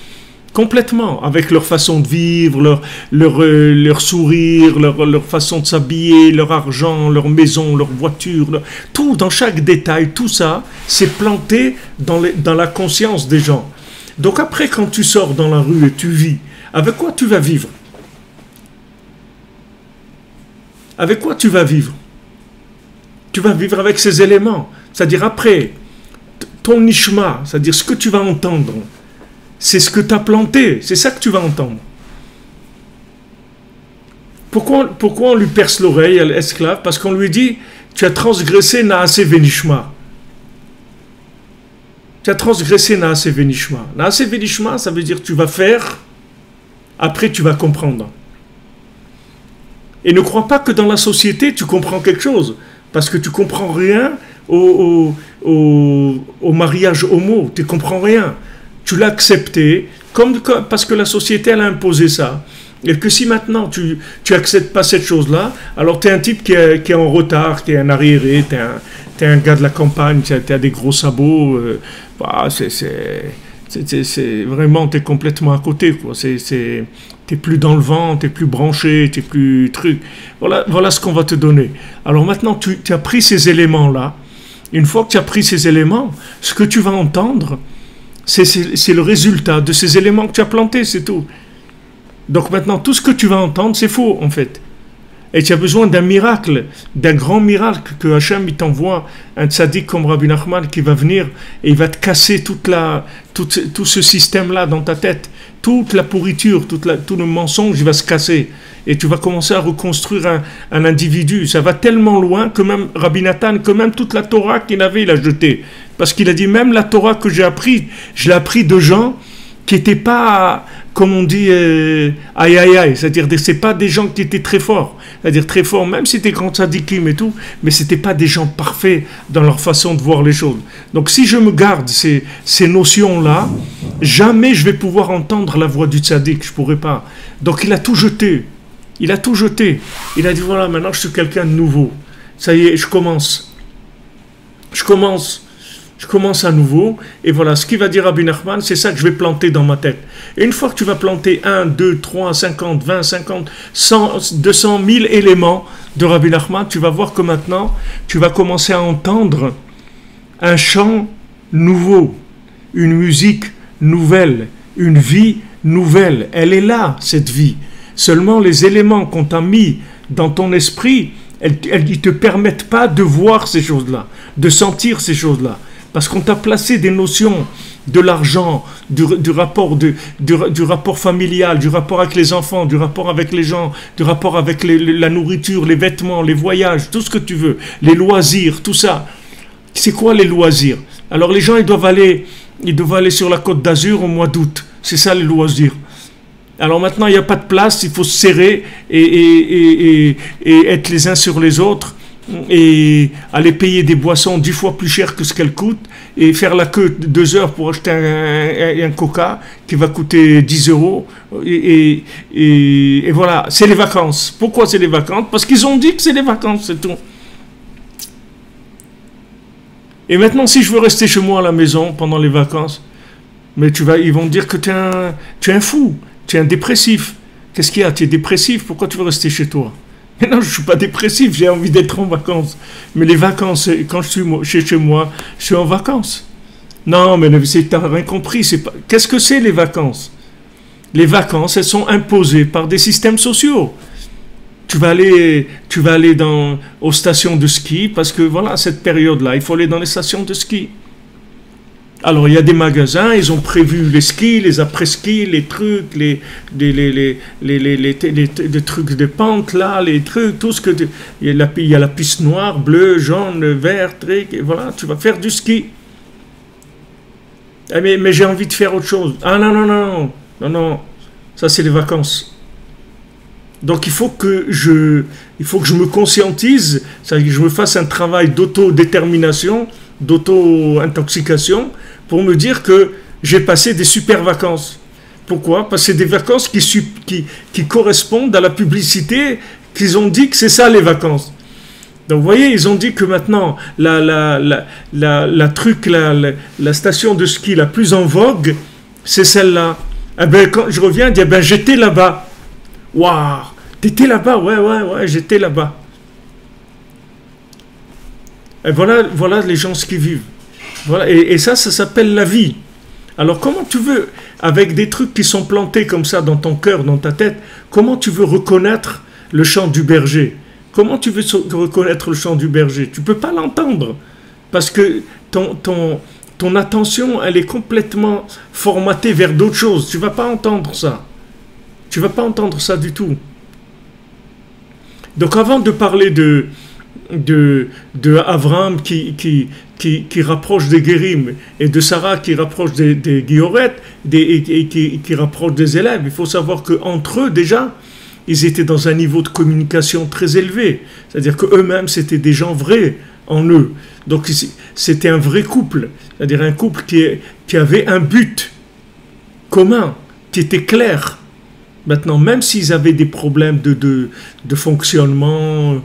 complètement, avec leur façon de vivre, leur sourire, leur façon de s'habiller, leur argent, leur maison, leur voiture, tout, dans chaque détail, tout ça, c'est planté dans la conscience des gens. Donc après, quand tu sors dans la rue et tu vis, avec quoi tu vas vivre? avec quoi tu vas vivre? Tu vas vivre avec ces éléments. C'est-à-dire après, ton nishma, c'est-à-dire ce que tu vas entendre, c'est ce que tu as planté, c'est ça que tu vas entendre. Pourquoi on lui perce l'oreille à l'esclave? Parce qu'on lui dit, tu as transgressé Naase Venishma. Tu as transgressé Naase Venishma. Naase Venishma, ça veut dire tu vas faire, après tu vas comprendre. Et ne crois pas que dans la société, tu comprends quelque chose. Parce que tu ne comprends rien au mariage homo. Tu ne comprends rien. Tu l'as accepté, parce que la société, elle a imposé ça. Et que si maintenant tu n'acceptes pas cette chose-là, alors tu es un type qui est en retard, qui est un arriéré, tu es un gars de la campagne, tu as des gros sabots. C'est vraiment, tu es complètement à côté, quoi. T'es plus dans le vent, t'es plus branché, t'es plus truc. Voilà ce qu'on va te donner. Alors maintenant, tu as pris ces éléments-là. Une fois que tu as pris ces éléments, ce que tu vas entendre, c'est le résultat de ces éléments que tu as plantés, c'est tout. Donc maintenant, tout ce que tu vas entendre, c'est faux, en fait. Et tu as besoin d'un miracle, d'un grand miracle que Hachem il t'envoie, un tzaddik comme Rabbi Nachman qui va venir et il va te casser tout ce système-là dans ta tête. Toute la pourriture, tout le mensonge, il va se casser. Et tu vas commencer à reconstruire un individu. Ça va tellement loin que même Rabbi Nathan, que même toute la Torah qu'il avait, il a jeté. Parce qu'il a dit, même la Torah que j'ai appris, je l'ai appris de gens qui n'étaient pas, comme on dit, aïe aïe aïe, c'est-à-dire c'est pas des gens qui étaient très forts, c'est-à-dire très forts, même si c'était grand tzadikim et tout, mais c'était pas des gens parfaits dans leur façon de voir les choses. Donc si je me garde ces notions-là, jamais je vais pouvoir entendre la voix du tzaddik, je pourrais pas. Donc il a tout jeté, il a dit voilà, maintenant je suis quelqu'un de nouveau, ça y est, je commence à nouveau, et voilà, ce qu'il va dire Rabbi Nachman, c'est ça que je vais planter dans ma tête. Et une fois que tu vas planter 1, 2, 3, 50, 20, 50, 100, 200 000 éléments de Rabbi Nachman, tu vas voir que maintenant, tu vas commencer à entendre un chant nouveau, une musique nouvelle, une vie nouvelle. Elle est là, cette vie. Seulement les éléments qu'on t'a mis dans ton esprit, ils ne te permettent pas de voir ces choses-là, de sentir ces choses-là. Parce qu'on t'a placé des notions de l'argent, du rapport familial, du rapport avec les enfants, du rapport avec les gens, du rapport avec la nourriture, les vêtements, les voyages, tout ce que tu veux, les loisirs, tout ça. C'est quoi les loisirs? Alors les gens, ils doivent aller sur la Côte d'Azur au mois d'août. C'est ça les loisirs. Alors maintenant, il n'y a pas de place, il faut se serrer et être les uns sur les autres. Et aller payer des boissons 10 fois plus cher que ce qu'elles coûtent et faire la queue de 2 heures pour acheter un coca qui va coûter 10 euros et voilà, c'est les vacances. Pourquoi c'est les vacances? Parce qu'ils ont dit que c'est les vacances, c'est tout. Et maintenant, si je veux rester chez moi à la maison pendant les vacances, mais ils vont dire que tu es un fou, tu es un dépressif. Qu'est-ce qu'il y a? Tu es dépressif, pourquoi tu veux rester chez toi? Mais non, je ne suis pas dépressif, j'ai envie d'être en vacances. Mais les vacances, quand je suis chez moi, je suis en vacances. Non, mais tu n'as rien compris. Qu'est-ce que c'est les vacances? Les vacances, elles sont imposées par des systèmes sociaux. Tu vas aller aux stations de ski, parce que voilà, cette période-là, il faut aller dans les stations de ski. Alors, il y a des magasins, ils ont prévu les skis, les après-skis, les trucs, les trucs de pente, là, les trucs, tout ce que... Il y a la piste noire, bleue, jaune, vert, truc, et voilà, tu vas faire du ski. Mais j'ai envie de faire autre chose. Ah non, ça c'est les vacances. Donc il faut que je me conscientise, c'est-à-dire que je me fasse un travail d'autodétermination, d'auto-intoxication, pour me dire que j'ai passé des super vacances. Pourquoi? Parce que c'est des vacances qui correspondent à la publicité qu'ils ont dit que c'est ça les vacances. Donc vous voyez, ils ont dit que maintenant la station de ski la plus en vogue, c'est celle-là. Eh ben, quand je reviens, je dis, j'étais là-bas. Waouh, t'étais là-bas? Ouais, j'étais là-bas. Et voilà les gens ce qu'ils vivent. Voilà, et ça s'appelle la vie. Alors comment tu veux, avec des trucs qui sont plantés comme ça dans ton cœur, dans ta tête, comment tu veux reconnaître le chant du berger? Comment tu veux reconnaître le chant du berger? Tu ne peux pas l'entendre parce que ton attention, elle est complètement formatée vers d'autres choses. Tu ne vas pas entendre ça. Tu ne vas pas entendre ça du tout. Donc avant de parler de Abraham qui rapproche des Guérim et de Sarah qui rapproche des Guillorettes et qui rapproche des élèves, il faut savoir qu'entre eux déjà, ils étaient dans un niveau de communication très élevé. C'est-à-dire qu'eux-mêmes, c'était des gens vrais en eux. Donc c'était un vrai couple. C'est-à-dire un couple qui avait un but commun, qui était clair. Maintenant, même s'ils avaient des problèmes de fonctionnement,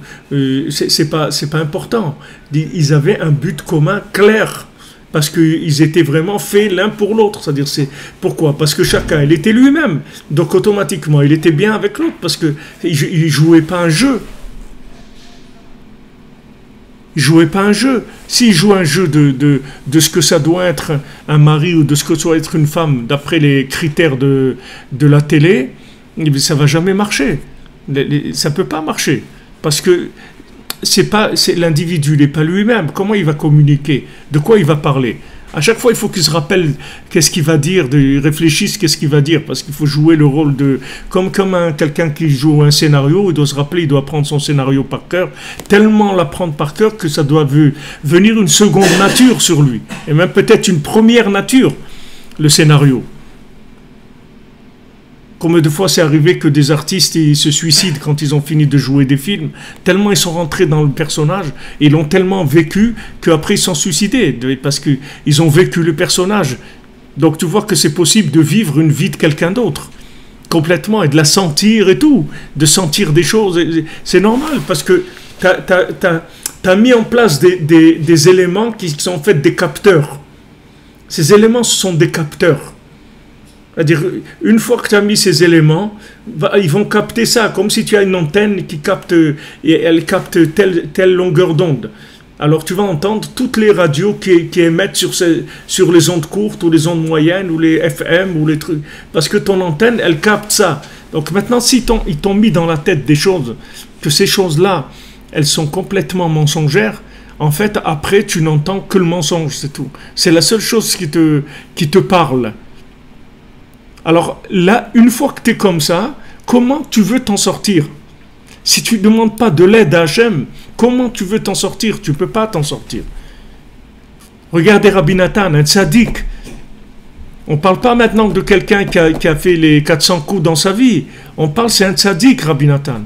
c'est pas important. Ils avaient un but commun clair, parce qu'ils étaient vraiment faits l'un pour l'autre. C'est-à-dire, pourquoi? Parce que chacun, il était lui-même. Donc, automatiquement, il était bien avec l'autre, parce qu'il ne jouait pas un jeu. Il ne jouait pas un jeu. S'il joue un jeu de ce que ça doit être un mari ou de ce que ça doit être une femme, d'après les critères de la télé, ça ne va jamais marcher. Ça ne peut pas marcher. Parce que l'individu n'est pas lui-même. Comment il va communiquer? De quoi il va parler? À chaque fois, il faut qu'il se rappelle qu'est-ce qu'il va dire, il réfléchisse qu'est-ce qu'il va dire, parce qu'il faut jouer le rôle de... Comme quelqu'un qui joue un scénario, il doit se rappeler, il doit apprendre son scénario par cœur, tellement l'apprendre par cœur que ça doit venir une seconde nature sur lui, et même peut-être une première nature, le scénario. Combien de fois c'est arrivé que des artistes ils se suicident quand ils ont fini de jouer des films, tellement ils sont rentrés dans le personnage, et ils l'ont tellement vécu qu'après ils sont suicidés, parce qu'ils ont vécu le personnage. Donc tu vois que c'est possible de vivre une vie de quelqu'un d'autre, complètement, et de la sentir et tout, de sentir des choses, c'est normal, parce que t'as mis en place des éléments qui sont en fait des capteurs. Ces éléments, ce sont des capteurs. C'est-à-dire, une fois que tu as mis ces éléments, ils vont capter ça, comme si tu as une antenne qui capte, et elle capte telle longueur d'onde. Alors tu vas entendre toutes les radios qui émettent sur les ondes courtes, ou les ondes moyennes, ou les FM, ou les trucs. Parce que ton antenne, elle capte ça. Donc maintenant, si ils t'ont mis dans la tête des choses, que ces choses-là, elles sont complètement mensongères, en fait, après, tu n'entends que le mensonge, c'est tout. C'est la seule chose qui te parle. Alors là, une fois que tu es comme ça, comment tu veux t'en sortir? Si tu ne demandes pas de l'aide à Hachem, comment tu veux t'en sortir? Tu ne peux pas t'en sortir. Regardez Rabbi Nathan, un tzaddik. On ne parle pas maintenant de quelqu'un qui a fait les 400 coups dans sa vie. On parle, c'est un tzaddik, Rabbi Nathan.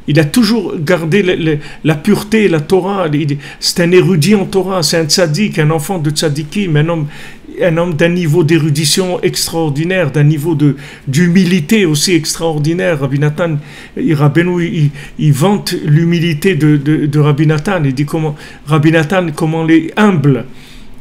Il a toujours gardé la pureté, la Torah. C'est un érudit en Torah, c'est un tzaddik, un enfant de tzaddikim, un homme d'un niveau d'érudition extraordinaire, d'un niveau d'humilité aussi extraordinaire. Rabbi Nathan, il vante l'humilité de Rabbi Nathan. Il dit Rabbi Nathan, comment il est humble.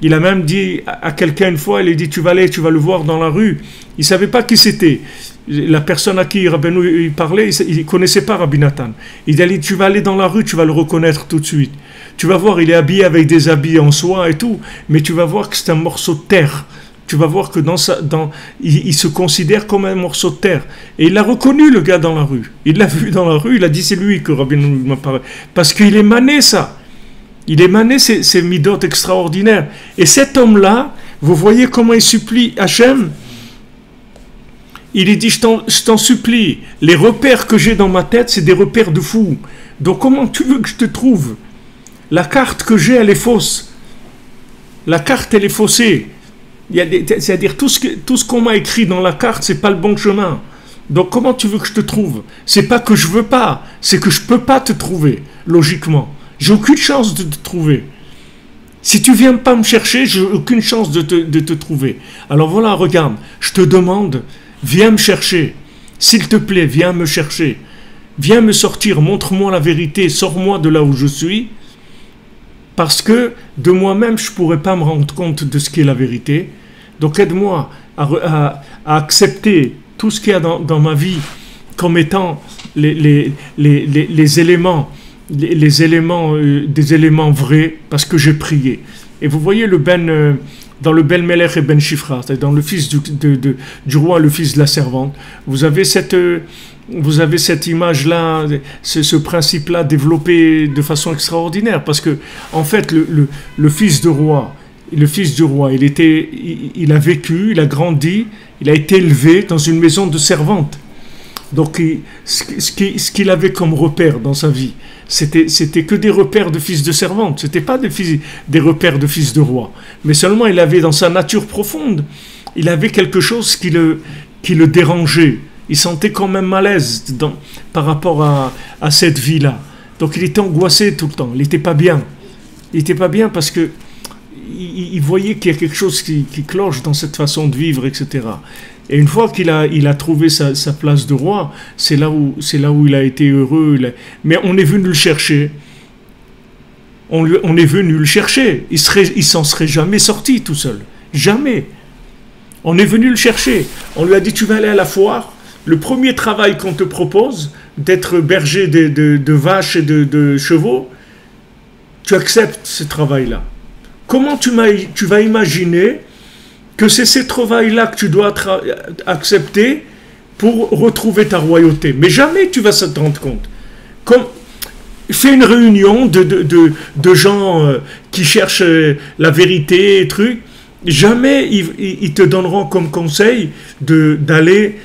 Il a même dit à quelqu'un une fois, il a dit, tu vas le voir dans la rue. Il ne savait pas qui c'était. La personne à qui Rabbeinu parlait, il ne connaissait pas Rabbi Nathan. Il a dit, tu vas aller dans la rue, tu vas le reconnaître tout de suite. Tu vas voir, il est habillé avec des habits en soie et tout, mais tu vas voir que c'est un morceau de terre. Tu vas voir que il se considère comme un morceau de terre. Et il l'a reconnu, le gars, dans la rue. Il l'a vu dans la rue, il a dit, c'est lui que Rabbeinu m'a parlé. Parce qu'il émanait ça. Il émanait ces midotes extraordinaires. Et cet homme-là, vous voyez comment il supplie Hachem. Il lui dit, je t'en supplie, les repères que j'ai dans ma tête, c'est des repères de fou. Donc comment tu veux que je te trouve? La carte que j'ai, elle est fausse. La carte, elle est faussée. C'est-à-dire, tout ce qu'on m'a écrit dans la carte, c'est pas le bon chemin. Donc comment tu veux que je te trouve? C'est pas que je veux pas, c'est que je peux pas te trouver, logiquement. J'ai aucune chance de te trouver. Si tu viens pas me chercher, j'ai aucune chance de te trouver. Alors voilà, regarde, je te demande, viens me chercher. S'il te plaît, viens me chercher. Viens me sortir, montre-moi la vérité, sors-moi de là où je suis. Parce que de moi-même, je ne pourrais pas me rendre compte de ce qu'est la vérité. Donc aide-moi à accepter tout ce qu'il y a dans ma vie comme étant les éléments, des éléments vrais, parce que j'ai prié. Et vous voyez le dans le Bel Melech et Ben Shifra, c'est-à-dire dans le fils du roi, le fils de la servante, vous avez cette image-là, ce principe-là développé de façon extraordinaire, parce que en fait, le fils du roi, il a vécu, il a grandi, il a été élevé dans une maison de servante. Donc, ce qu'il avait comme repère dans sa vie, c'était que des repères de fils de servante. C'était pas des repères de fils de roi. Mais seulement, il avait dans sa nature profonde, il avait quelque chose qui le dérangeait. Il sentait quand même malaise par rapport à cette vie-là. Donc, il était angoissé tout le temps. Il n'était pas bien. Il n'était pas bien parce que il voyait qu'il y a quelque chose qui cloche dans cette façon de vivre, etc. Et une fois qu'il a trouvé sa place de roi, c'est là où il a été heureux. Mais on est venu le chercher. On est venu le chercher. Il s'en serait jamais sorti tout seul. Jamais. On est venu le chercher. On lui a dit, tu vas aller à la foire. Le premier travail qu'on te propose, d'être berger de vaches et de chevaux, tu acceptes ce travail-là. Comment tu vas imaginer que c'est ce travail-là que tu dois accepter pour retrouver ta royauté? Mais jamais tu vas te rendre compte. Fais une réunion de gens qui cherchent la vérité, jamais ils te donneront comme conseil d'aller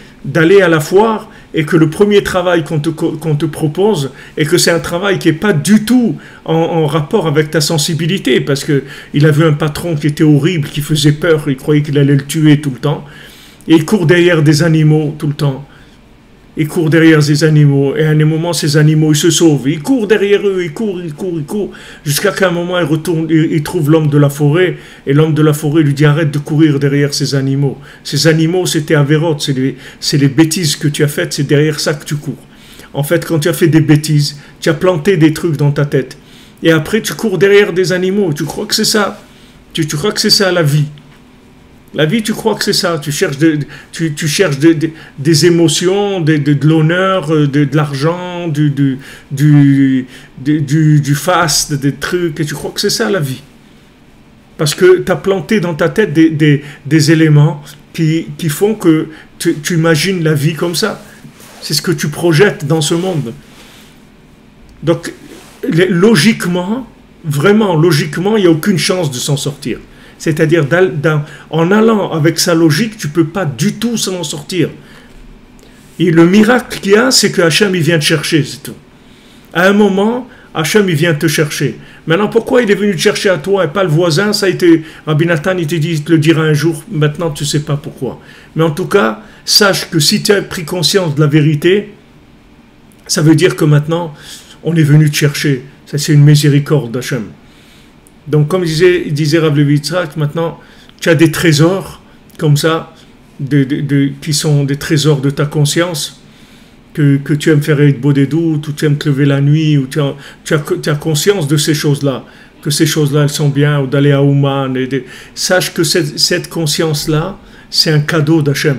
à la foire, et que le premier travail qu'on te propose, et que c'est un travail qui n'est pas du tout en rapport avec ta sensibilité, parce qu'il a vu un patron qui était horrible, qui faisait peur, il croyait qu'il allait le tuer tout le temps, et il court derrière des animaux tout le temps. Il court derrière ces animaux, et à un moment, ces animaux, ils se sauvent. Il court derrière eux, il court, jusqu'à qu'à un moment, il trouve l'homme de la forêt, et l'homme de la forêt lui dit, arrête de courir derrière ces animaux. Ces animaux, c'était Averot, c'est les bêtises que tu as faites, c'est derrière ça que tu cours. En fait, quand tu as fait des bêtises, tu as planté des trucs dans ta tête, et après, tu cours derrière des animaux. Tu crois que c'est ça? Tu crois que c'est ça la vie? La vie, tu crois que c'est ça? Tu cherches des émotions, de l'honneur, de l'argent, du faste, des trucs, et tu crois que c'est ça la vie. Parce que tu as planté dans ta tête des éléments qui font que tu imagines la vie comme ça. C'est ce que tu projettes dans ce monde. Donc, logiquement, vraiment logiquement, il n'y a aucune chance de s'en sortir. C'est-à-dire, en allant avec sa logique, tu ne peux pas du tout s'en sortir. Et le miracle qu'il y a, c'est que Hachem, il vient te chercher, c'est tout. À un moment, Hachem, il vient te chercher. Maintenant, pourquoi il est venu te chercher à toi et pas le voisin? Ça a été, Rabbi Nathan, il te le dira un jour. Maintenant, tu ne sais pas pourquoi. Mais en tout cas, sache que si tu as pris conscience de la vérité, ça veut dire que maintenant, on est venu te chercher. Ça, c'est une miséricorde d'Hachem. Donc, comme disait Rav Levi Yitzhak, maintenant, tu as des trésors comme ça, qui sont des trésors de ta conscience, que tu aimes faire avec Bodedou, ou tu aimes te lever la nuit, ou tu as conscience de ces choses-là, que ces choses-là, elles sont bien, ou d'aller à Ouman. Sache que cette conscience-là, c'est un cadeau d'Hachem.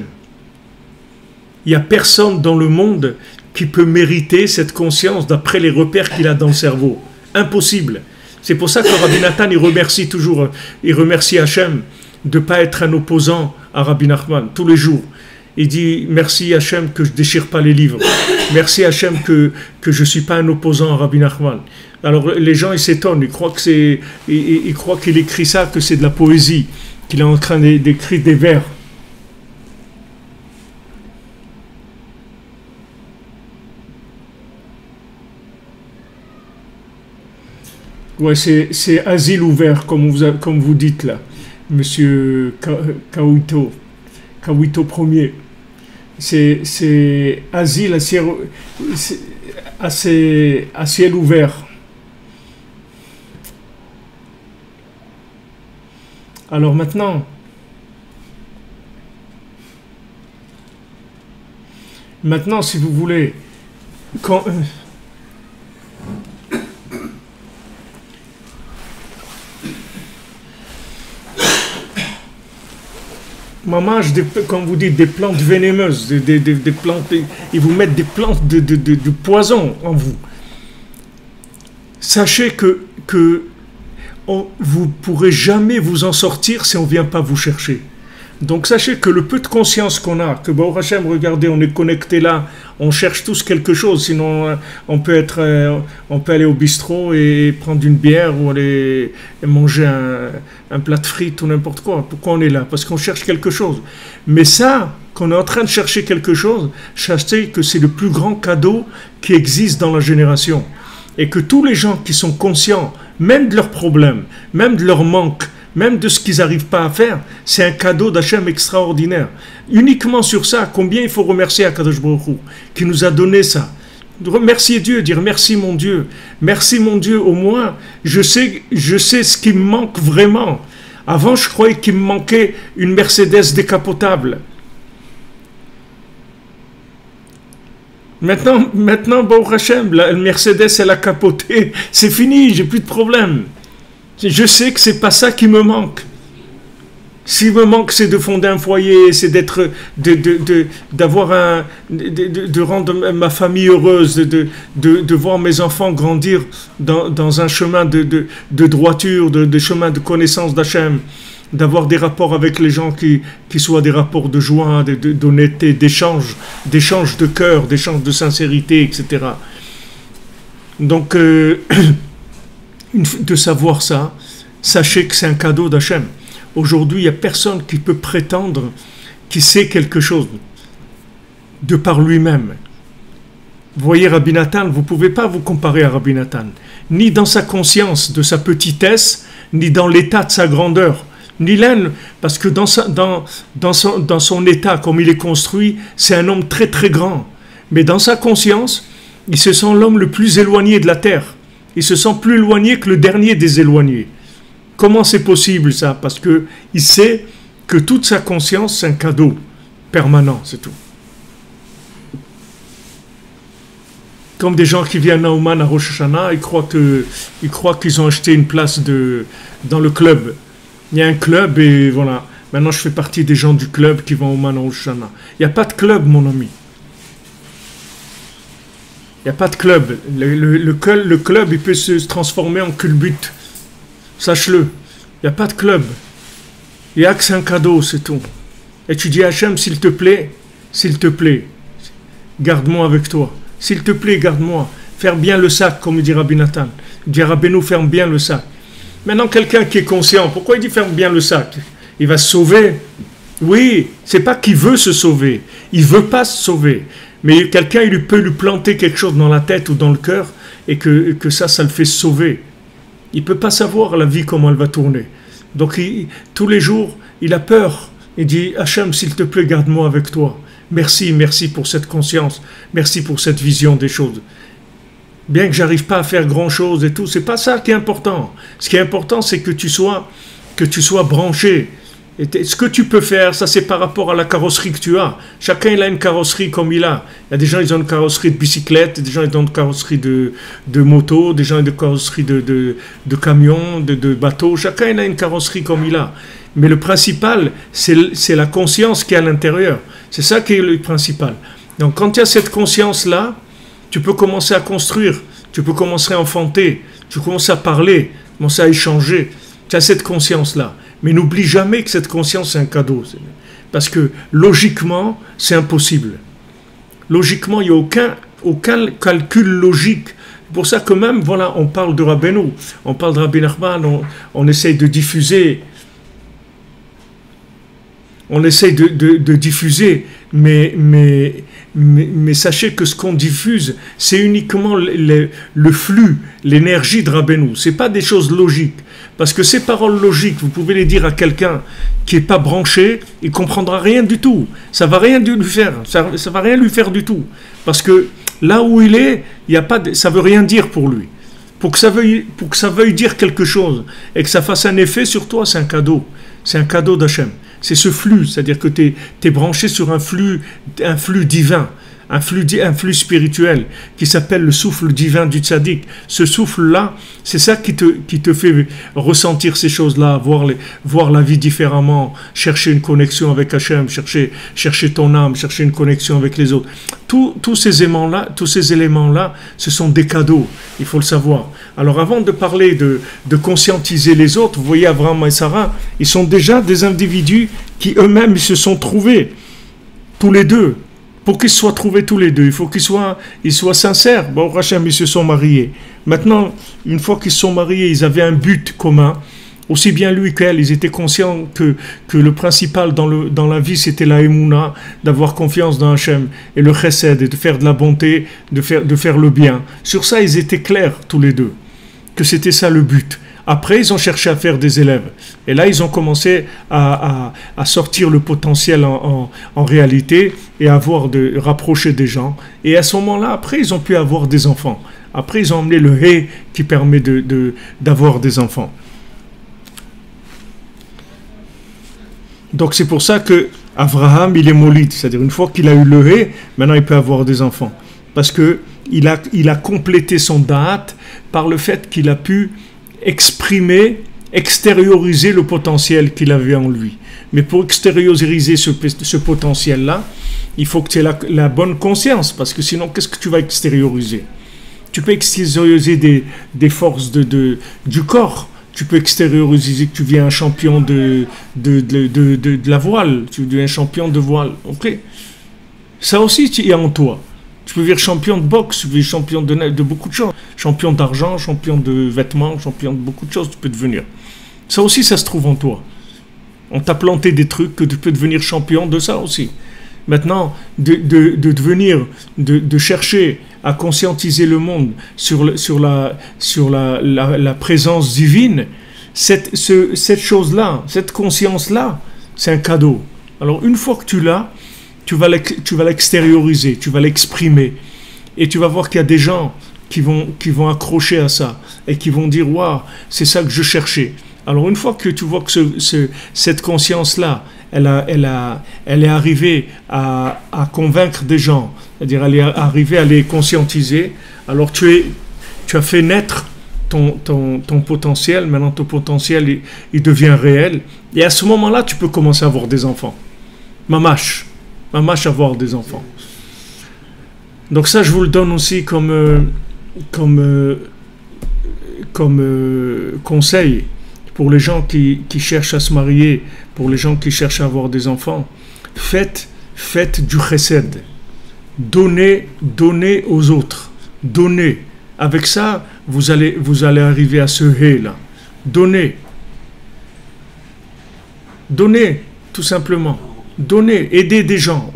Il n'y a personne dans le monde qui peut mériter cette conscience d'après les repères qu'il a dans le cerveau. Impossible. C'est pour ça que Rabbi Nathan, il remercie Hachem de ne pas être un opposant à Rabbi Nachman tous les jours. Il dit merci Hachem que je ne déchire pas les livres. Merci Hachem que je ne suis pas un opposant à Rabbi Nachman. Alors les gens ils s'étonnent, ils croient qu'il écrit ça, que c'est de la poésie, qu'il est en train d'écrire des vers. Ouais, c'est asile ouvert, comme vous dites là, monsieur Kawito Ier. C'est asile à ciel ouvert. Alors maintenant, si vous voulez, maman, comme vous dites, des plantes vénéneuses, des plantes, ils vous mettent des plantes de poison en vous. Sachez que vous ne pourrez jamais vous en sortir si on ne vient pas vous chercher. Donc sachez que le peu de conscience qu'on a, que Baruch Hashem, regardez, on est connecté là, on cherche tous quelque chose, sinon on peut aller au bistrot et prendre une bière ou aller manger un plat de frites ou n'importe quoi. Pourquoi on est là? Parce qu'on cherche quelque chose. Mais ça, qu'on est en train de chercher quelque chose, sachez que c'est le plus grand cadeau qui existe dans la génération. Et que tous les gens qui sont conscients, même de leurs problèmes, même de leur manque, même de ce qu'ils n'arrivent pas à faire, c'est un cadeau d'Hachem extraordinaire. Uniquement sur ça, combien il faut remercier Akadosh Baruch Hu, qui nous a donné ça. Remercier Dieu, dire merci mon Dieu, au moins, je sais ce qui me manque vraiment. Avant, je croyais qu'il me manquait une Mercedes décapotable. Maintenant, Baruch Hashem, la Mercedes, elle a capoté, c'est fini, j'ai plus de problème. Je sais que c'est pas ça qui me manque. S'il me manque, c'est de fonder un foyer, c'est de rendre ma famille heureuse, de voir mes enfants grandir dans un chemin de droiture, de chemin de connaissance d'Hachem, d'avoir des rapports avec les gens qui soient des rapports de joie, d'honnêteté, d'échange de cœur, d'échange de sincérité, etc. Donc, de savoir ça, sachez que c'est un cadeau d'Hachem. Aujourd'hui, il n'y a personne qui peut prétendre qu'il sait quelque chose de par lui-même. Vous voyez Rabbi Nathan, vous ne pouvez pas vous comparer à Rabbi Nathan, ni dans sa conscience de sa petitesse, ni dans l'état de sa grandeur, ni l'un, parce que dans son état, comme il est construit, c'est un homme très très grand. Mais dans sa conscience, il se sent l'homme le plus éloigné de la terre. Il se sent plus éloigné que le dernier des éloignés. Comment c'est possible ça? Parce qu'il sait que toute sa conscience, c'est un cadeau permanent, c'est tout. Comme des gens qui viennent à Ouman à Rosh Hashanah, ils croient qu'ils ont acheté une place dans le club. Il y a un club et voilà. Maintenant, je fais partie des gens du club qui vont à Ouman à Rosh Hashanah. Il n'y a pas de club, mon ami. Il n'y a pas de club. Le club, il peut se transformer en culbute. Sache-le. Il n'y a pas de club. Il n'y a que c'est un cadeau, c'est tout. Et tu dis à Hachem, s'il te plaît, garde-moi avec toi. S'il te plaît, garde-moi. Ferme bien le sac, comme dit Rabbi Nathan. Il dit Rabbeinu, ferme bien le sac. Maintenant, quelqu'un qui est conscient, pourquoi il dit ferme bien le sac? Il va se sauver. Oui, c'est pas qu'il veut se sauver. Il veut pas se sauver. Mais quelqu'un, il peut lui planter quelque chose dans la tête ou dans le cœur et que ça le fait sauver. Il ne peut pas savoir la vie, comment elle va tourner. Donc, tous les jours, il a peur. Il dit, Hachem, s'il te plaît, garde-moi avec toi. Merci pour cette conscience. Merci pour cette vision des choses. Bien que j'arrive pas à faire grand-chose et tout, c'est pas ça qui est important. Ce qui est important, c'est que tu sois branché. Et ce que tu peux faire, ça c'est par rapport à la carrosserie que tu as. Chacun il a une carrosserie comme il a. Il y a des gens ils ont une carrosserie de bicyclette, des gens ils ont une carrosserie de moto, des gens ils ont une carrosserie de camion, de bateau. Chacun il a une carrosserie comme il a. Mais le principal, c'est la conscience qui est à l'intérieur. C'est ça qui est le principal. Donc quand tu as cette conscience-là, tu peux commencer à construire, tu peux commencer à enfanter, tu commences à parler, commencer à échanger. Tu as cette conscience-là. Mais n'oublie jamais que cette conscience, c'est un cadeau. Parce que logiquement, c'est impossible. Logiquement, il n'y a aucun calcul logique. C'est pour ça que même, voilà, on parle de Rabbeinu, on parle de Rabbi Nachman, on essaye de diffuser. On essaye de diffuser, mais sachez que ce qu'on diffuse, c'est uniquement le flux, l'énergie de Rabbeinu. Ce n'est pas des choses logiques. Parce que ces paroles logiques, vous pouvez les dire à quelqu'un qui n'est pas branché, il ne comprendra rien du tout. Ça ne va rien lui faire. Ça va rien lui faire du tout. Parce que là où il est, ça ne veut rien dire pour lui. Pour que ça veuille dire quelque chose et que ça fasse un effet sur toi, c'est un cadeau. C'est un cadeau d'Hachem. C'est ce flux, c'est-à-dire que tu es branché sur un flux divin, un flux spirituel qui s'appelle le souffle divin du tzaddik. Ce souffle-là, c'est ça qui te fait ressentir ces choses-là, voir la vie différemment, chercher une connexion avec Hachem, chercher ton âme, chercher une connexion avec les autres. Tous ces éléments-là, ce sont des cadeaux, il faut le savoir. Alors avant de parler de conscientiser les autres, vous voyez Abraham et Sarah, ils sont déjà des individus qui eux-mêmes ils se sont trouvés, tous les deux. Pour qu'ils se soient trouvés tous les deux, il faut qu'ils soient sincères. Bon, Hachem, ils se sont mariés. Maintenant, une fois qu'ils se sont mariés, ils avaient un but commun. Aussi bien lui qu'elle, ils étaient conscients que le principal dans la vie, c'était la émouna, d'avoir confiance dans Hachem, et le chesed, et de faire de la bonté, de faire le bien. Sur ça, ils étaient clairs, tous les deux, que c'était ça le but. Après, ils ont cherché à faire des élèves. Et là, ils ont commencé à sortir le potentiel en réalité et à rapprocher des gens. Et à ce moment-là, après, ils ont pu avoir des enfants. Après, ils ont emmené le hé qui permet d'avoir des enfants. Donc, c'est pour ça que Abraham, il est molite. C'est-à-dire, une fois qu'il a eu le hé, maintenant, il peut avoir des enfants. Parce qu'il a complété son da'at par le fait qu'il a pu extérioriser le potentiel qu'il avait en lui. Mais pour extérioriser ce potentiel-là, il faut que tu aies la bonne conscience, parce que sinon, qu'est-ce que tu vas extérioriser? Tu peux extérioriser des forces du corps, tu peux extérioriser que tu deviens un champion de la voile, tu deviens un champion de voile, ok? Ça aussi, tu es en toi. Tu peux devenir champion de boxe, tu peux devenir champion de beaucoup de choses. Champion d'argent, champion de vêtements, champion de beaucoup de choses, tu peux devenir. Ça aussi, ça se trouve en toi. On t'a planté des trucs que tu peux devenir champion de ça aussi. Maintenant, de chercher à conscientiser le monde sur la présence divine, cette chose-là, cette conscience-là, c'est un cadeau. Alors, une fois que tu l'as, tu vas l'extérioriser, tu vas l'exprimer. Et tu vas voir qu'il y a des gens qui vont accrocher à ça et qui vont dire « Waouh, c'est ça que je cherchais ». Alors une fois que tu vois que cette conscience-là, elle est arrivée à convaincre des gens, c'est-à-dire elle est arrivée à les conscientiser, alors tu as fait naître ton potentiel. Maintenant ton potentiel il devient réel. Et à ce moment-là, tu peux commencer à avoir des enfants. Mamash avoir des enfants. Donc ça, je vous le donne aussi comme conseil pour les gens qui cherchent à se marier, pour les gens qui cherchent à avoir des enfants. Faites du chesed. Donnez aux autres. Donnez. Avec ça, vous allez arriver à ce hé là. Donnez, tout simplement. Donnez, aidez des gens,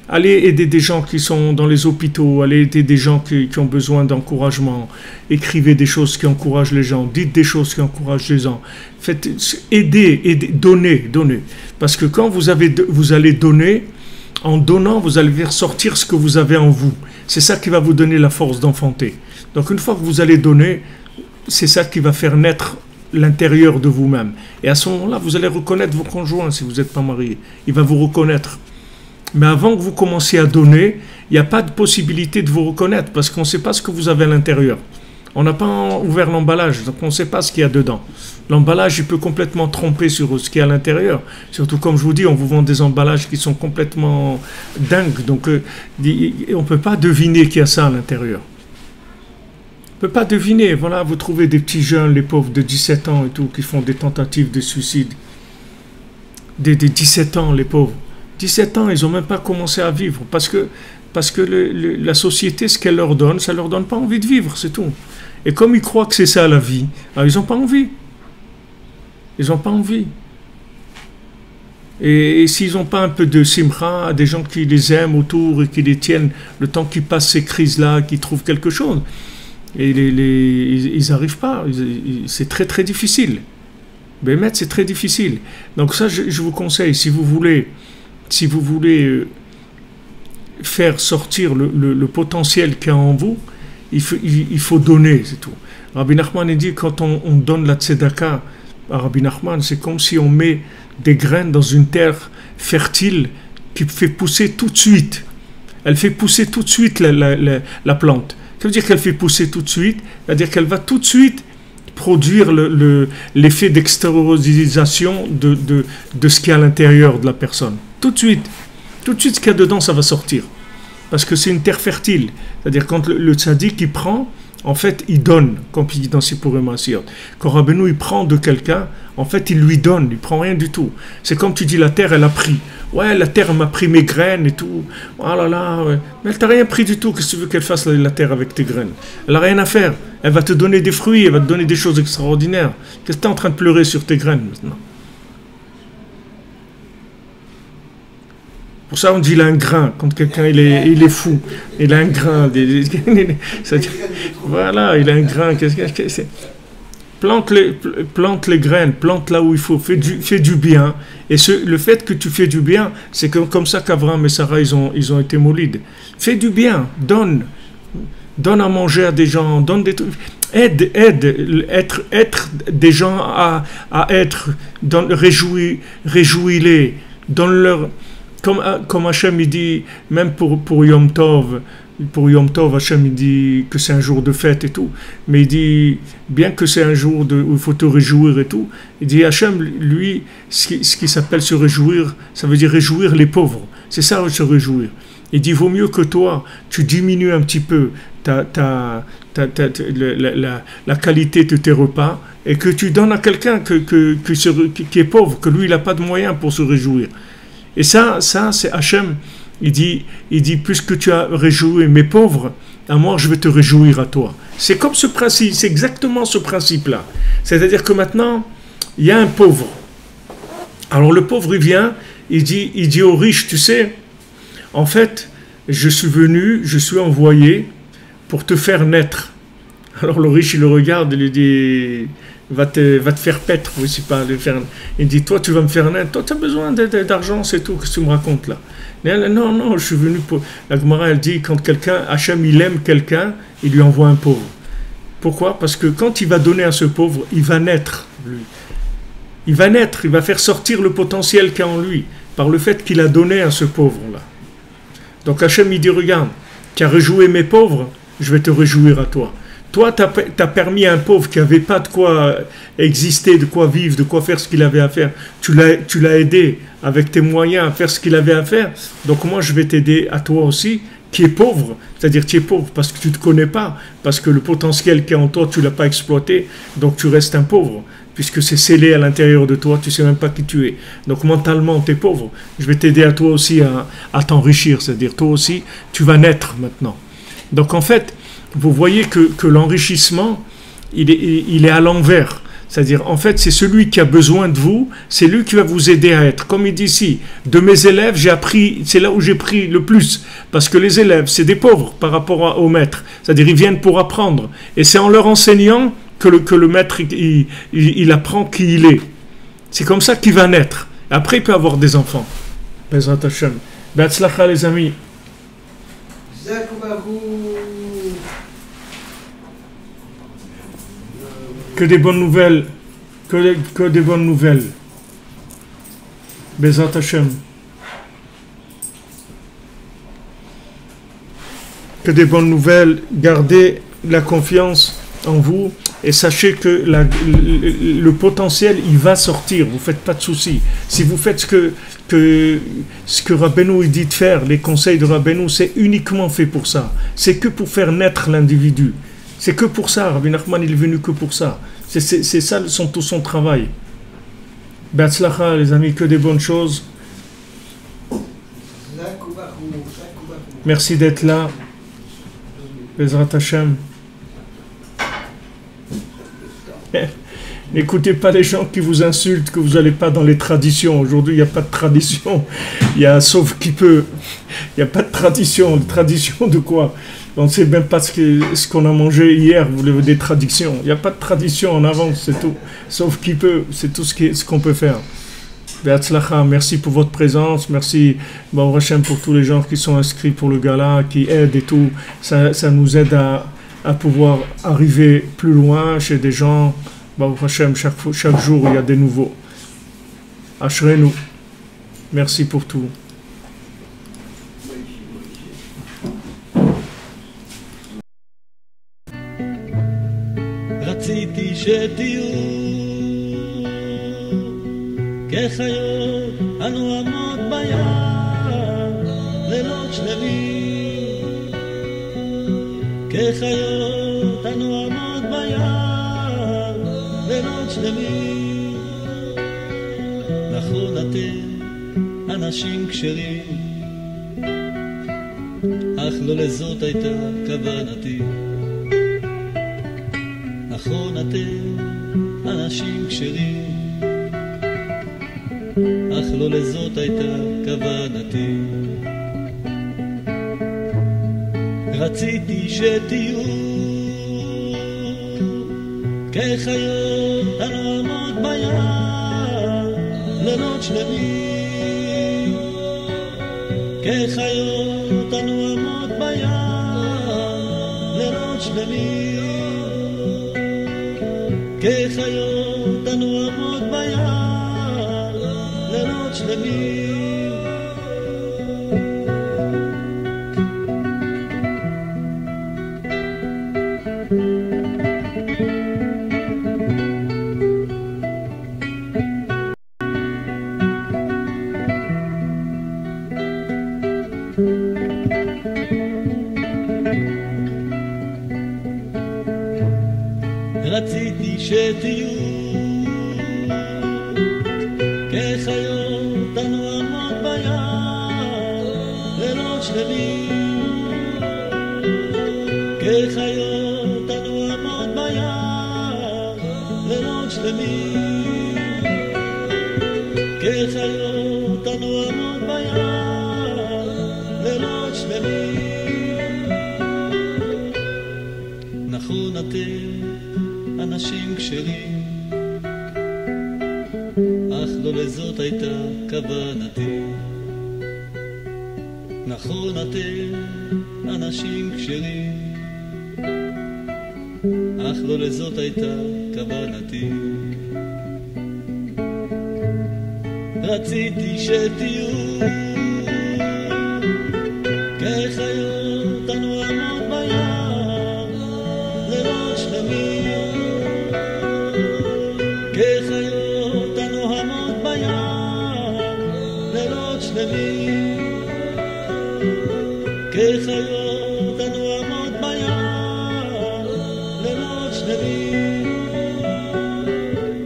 allez aider des gens qui sont dans les hôpitaux, allez aider des gens qui ont besoin d'encouragement, écrivez des choses qui encouragent les gens, dites des choses qui encouragent les gens, aidez, donnez, parce que quand vous allez donner, en donnant, vous allez faire sortir ce que vous avez en vous, c'est ça qui va vous donner la force d'enfanter. Donc une fois que vous allez donner, c'est ça qui va faire naître l'intérieur de vous-même. Et à ce moment-là, vous allez reconnaître vos conjoints si vous n'êtes pas marié. Il va vous reconnaître. Mais avant que vous commenciez à donner, il n'y a pas de possibilité de vous reconnaître parce qu'on ne sait pas ce que vous avez à l'intérieur. On n'a pas ouvert l'emballage, donc on ne sait pas ce qu'il y a dedans. L'emballage, il peut complètement tromper sur ce qu'il y a à l'intérieur. Surtout, comme je vous dis, on vous vend des emballages qui sont complètement dingues. Donc, on ne peut pas deviner qu'il y a ça à l'intérieur. On ne peut pas deviner. Voilà, vous trouvez des petits jeunes, les pauvres de 17 ans et tout, qui font des tentatives de suicide. Des 17 ans, les pauvres. 17 ans, ils n'ont même pas commencé à vivre. Parce que la société, ce qu'elle leur donne, ça ne leur donne pas envie de vivre, c'est tout. Et comme ils croient que c'est ça la vie, alors ils n'ont pas envie. Ils n'ont pas envie. Et s'ils n'ont pas un peu de simcha, des gens qui les aiment autour et qui les tiennent le temps qu'ils passent ces crises-là, qu'ils trouvent quelque chose, et ils n'arrivent pas. C'est très très difficile. Bémet, c'est très difficile. Donc ça, je vous conseille, si vous voulez faire sortir le potentiel qu'il y a en vous, il faut donner, c'est tout. Rabbi Nachman dit, quand on donne la tzedaka à Rabbi Nachman, c'est comme si on met des graines dans une terre fertile qui fait pousser tout de suite. Elle fait pousser tout de suite la plante. Ça veut dire qu'elle fait pousser tout de suite, c'est-à-dire qu'elle va tout de suite produire l'effet d'extériorisation de ce qu'il y a à l'intérieur de la personne. Tout de suite, ce qu'il y a dedans, ça va sortir. Parce que c'est une terre fertile. C'est-à-dire quand le tzaddik, il prend, en fait, il donne, comme il dit dans Sipurim Asiyot. Quand Rabbeinu, il prend de quelqu'un, en fait, il lui donne, il prend rien du tout. C'est comme tu dis, la terre, elle a pris. Ouais, la terre m'a pris mes graines et tout. Oh là là, ouais. Mais elle t'a rien pris du tout. Qu'est-ce que tu veux qu'elle fasse, la terre, avec tes graines? Elle n'a rien à faire. Elle va te donner des fruits, elle va te donner des choses extraordinaires. Qu'est-ce que tu es en train de pleurer sur tes graines maintenant? Pour ça, on dit il a un grain. Quand quelqu'un il est fou, il a un grain. Voilà, il a un grain. Plante les graines, plante là où il faut, fais du bien. Et le fait que tu fais du bien, c'est comme ça qu'Abraham et Sarah, ils ont été molides. Fais du bien, donne à manger à des gens, donne des trucs. Aide, être des gens à être, réjouis-les, donne-leur. Comme Hachem il dit, même pour Yom Tov, Hachem il dit que c'est un jour de fête et tout, mais il dit, bien que c'est un jour où il faut te réjouir et tout, il dit Hachem, lui, ce qui s'appelle se réjouir, ça veut dire réjouir les pauvres, c'est ça se réjouir. Il dit, vaut mieux que toi, tu diminues un petit peu la qualité de tes repas et que tu donnes à quelqu'un qui est pauvre, que lui il n'a pas de moyens pour se réjouir. Et ça c'est Hachem, il dit, puisque tu as réjoui mes pauvres, à moi je vais te réjouir à toi. C'est comme ce principe, c'est exactement ce principe-là. C'est-à-dire que maintenant, il y a un pauvre. Alors le pauvre, il vient, il dit au riche, tu sais, en fait, je suis envoyé pour te faire naître. Alors le riche, il le regarde et lui dit... Va te faire paître, aussi pas le faire. Il dit, toi tu vas me faire naître, toi tu as besoin d'argent, c'est tout, qu'est-ce que tu me racontes là? Non, je suis venu pour... La Gemara, elle dit, quand Hachem il aime quelqu'un, il lui envoie un pauvre. Pourquoi? Parce que quand il va donner à ce pauvre, il va naître, lui. Il va naître, il va faire sortir le potentiel qu'il y a en lui, par le fait qu'il a donné à ce pauvre-là. Donc Hachem il dit, regarde, tu as réjoui mes pauvres, je vais te réjouir à toi. Toi, tu as permis à un pauvre qui n'avait pas de quoi exister, de quoi vivre, de quoi faire ce qu'il avait à faire. Tu l'as aidé avec tes moyens à faire ce qu'il avait à faire. Donc moi, je vais t'aider à toi aussi, qui est pauvre. C'est-à-dire tu es pauvre parce que tu ne te connais pas, parce que le potentiel qui est en toi, tu ne l'as pas exploité. Donc tu restes un pauvre, puisque c'est scellé à l'intérieur de toi, tu ne sais même pas qui tu es. Donc mentalement, tu es pauvre. Je vais t'aider à toi aussi à t'enrichir. C'est-à-dire toi aussi, tu vas naître maintenant. Donc en fait, vous voyez que l'enrichissement, il est à l'envers. C'est-à-dire, en fait, c'est celui qui a besoin de vous, c'est lui qui va vous aider à être. Comme il dit ici, de mes élèves, j'ai appris, c'est là où j'ai pris le plus. Parce que les élèves, c'est des pauvres par rapport aux maîtres. C'est-à-dire, ils viennent pour apprendre. Et c'est en leur enseignant que le maître, il apprend qui il est. C'est comme ça qu'il va naître. Après, il peut avoir des enfants. Bezrat Hashem. Be'atzlacha, les amis. Que des bonnes nouvelles, que des bonnes nouvelles. Bezrat Hashem. Que des bonnes nouvelles. Gardez la confiance en vous et sachez que le potentiel, il va sortir. Vous ne faites pas de soucis. Si vous faites ce que Rabbeinu il dit de faire, les conseils de Rabbeinu, c'est uniquement fait pour ça. C'est que pour faire naître l'individu. C'est que pour ça. Rabbi Nachman, il est venu que pour ça. C'est ça tout son travail. Be'atzlacha, les amis, que des bonnes choses. Merci d'être là. Bezrat Hashem. N'écoutez pas les gens qui vous insultent, que vous n'allez pas dans les traditions. Aujourd'hui, il n'y a pas de tradition. Il y a sauf qui peut. Il n'y a pas de tradition. Tradition de quoi? On ne sait même pas ce qu'on a mangé hier, vous voulez des traditions. Il n'y a pas de tradition en avance, c'est tout. Sauf qui peut, c'est tout ce qu'on peut faire. Be'atzlacha, merci pour votre présence, merci Baruch Hashem pour tous les gens qui sont inscrits pour le gala, qui aident et tout. Ça nous aide à pouvoir arriver plus loin chez des gens. Baruch Hashem, chaque jour il y a des nouveaux. Ashrenu, merci pour tout. שתהיו כחיות הנועמות בים לילות שלמים, כחיות הנועמות בים לילות שלמים. נכון אתם אנשים כשרים, אך לא לזאת הייתה כוונתי. נכון אתם אנשים כשרים, אך לא לזאת הייתה כוונתי. רציתי שתהיו כחיות הנועמות בים לילות שלמים, כחיות הנועמות בים לילות שלמים, כחיות הנועמות בים לילות שלמים. רציתי שתהיו כחיות הנועמות בים לילות שלמים, כחיות הנועמות בים לילות שלמים, כחיות הנועמות בים לילות שלמים. נכון אתם אנשים כשרים, אך לא לזאת הייתה כוונתי. נכון אתם אנשים כשרים, אך לא לזאת הייתה כוונתי. רציתי שתהיו כחיות הנועמות בים לילות שלמים, כחיות הנועמות בים לילות שלמים, כחיות הנועמות בים לילות שלמים.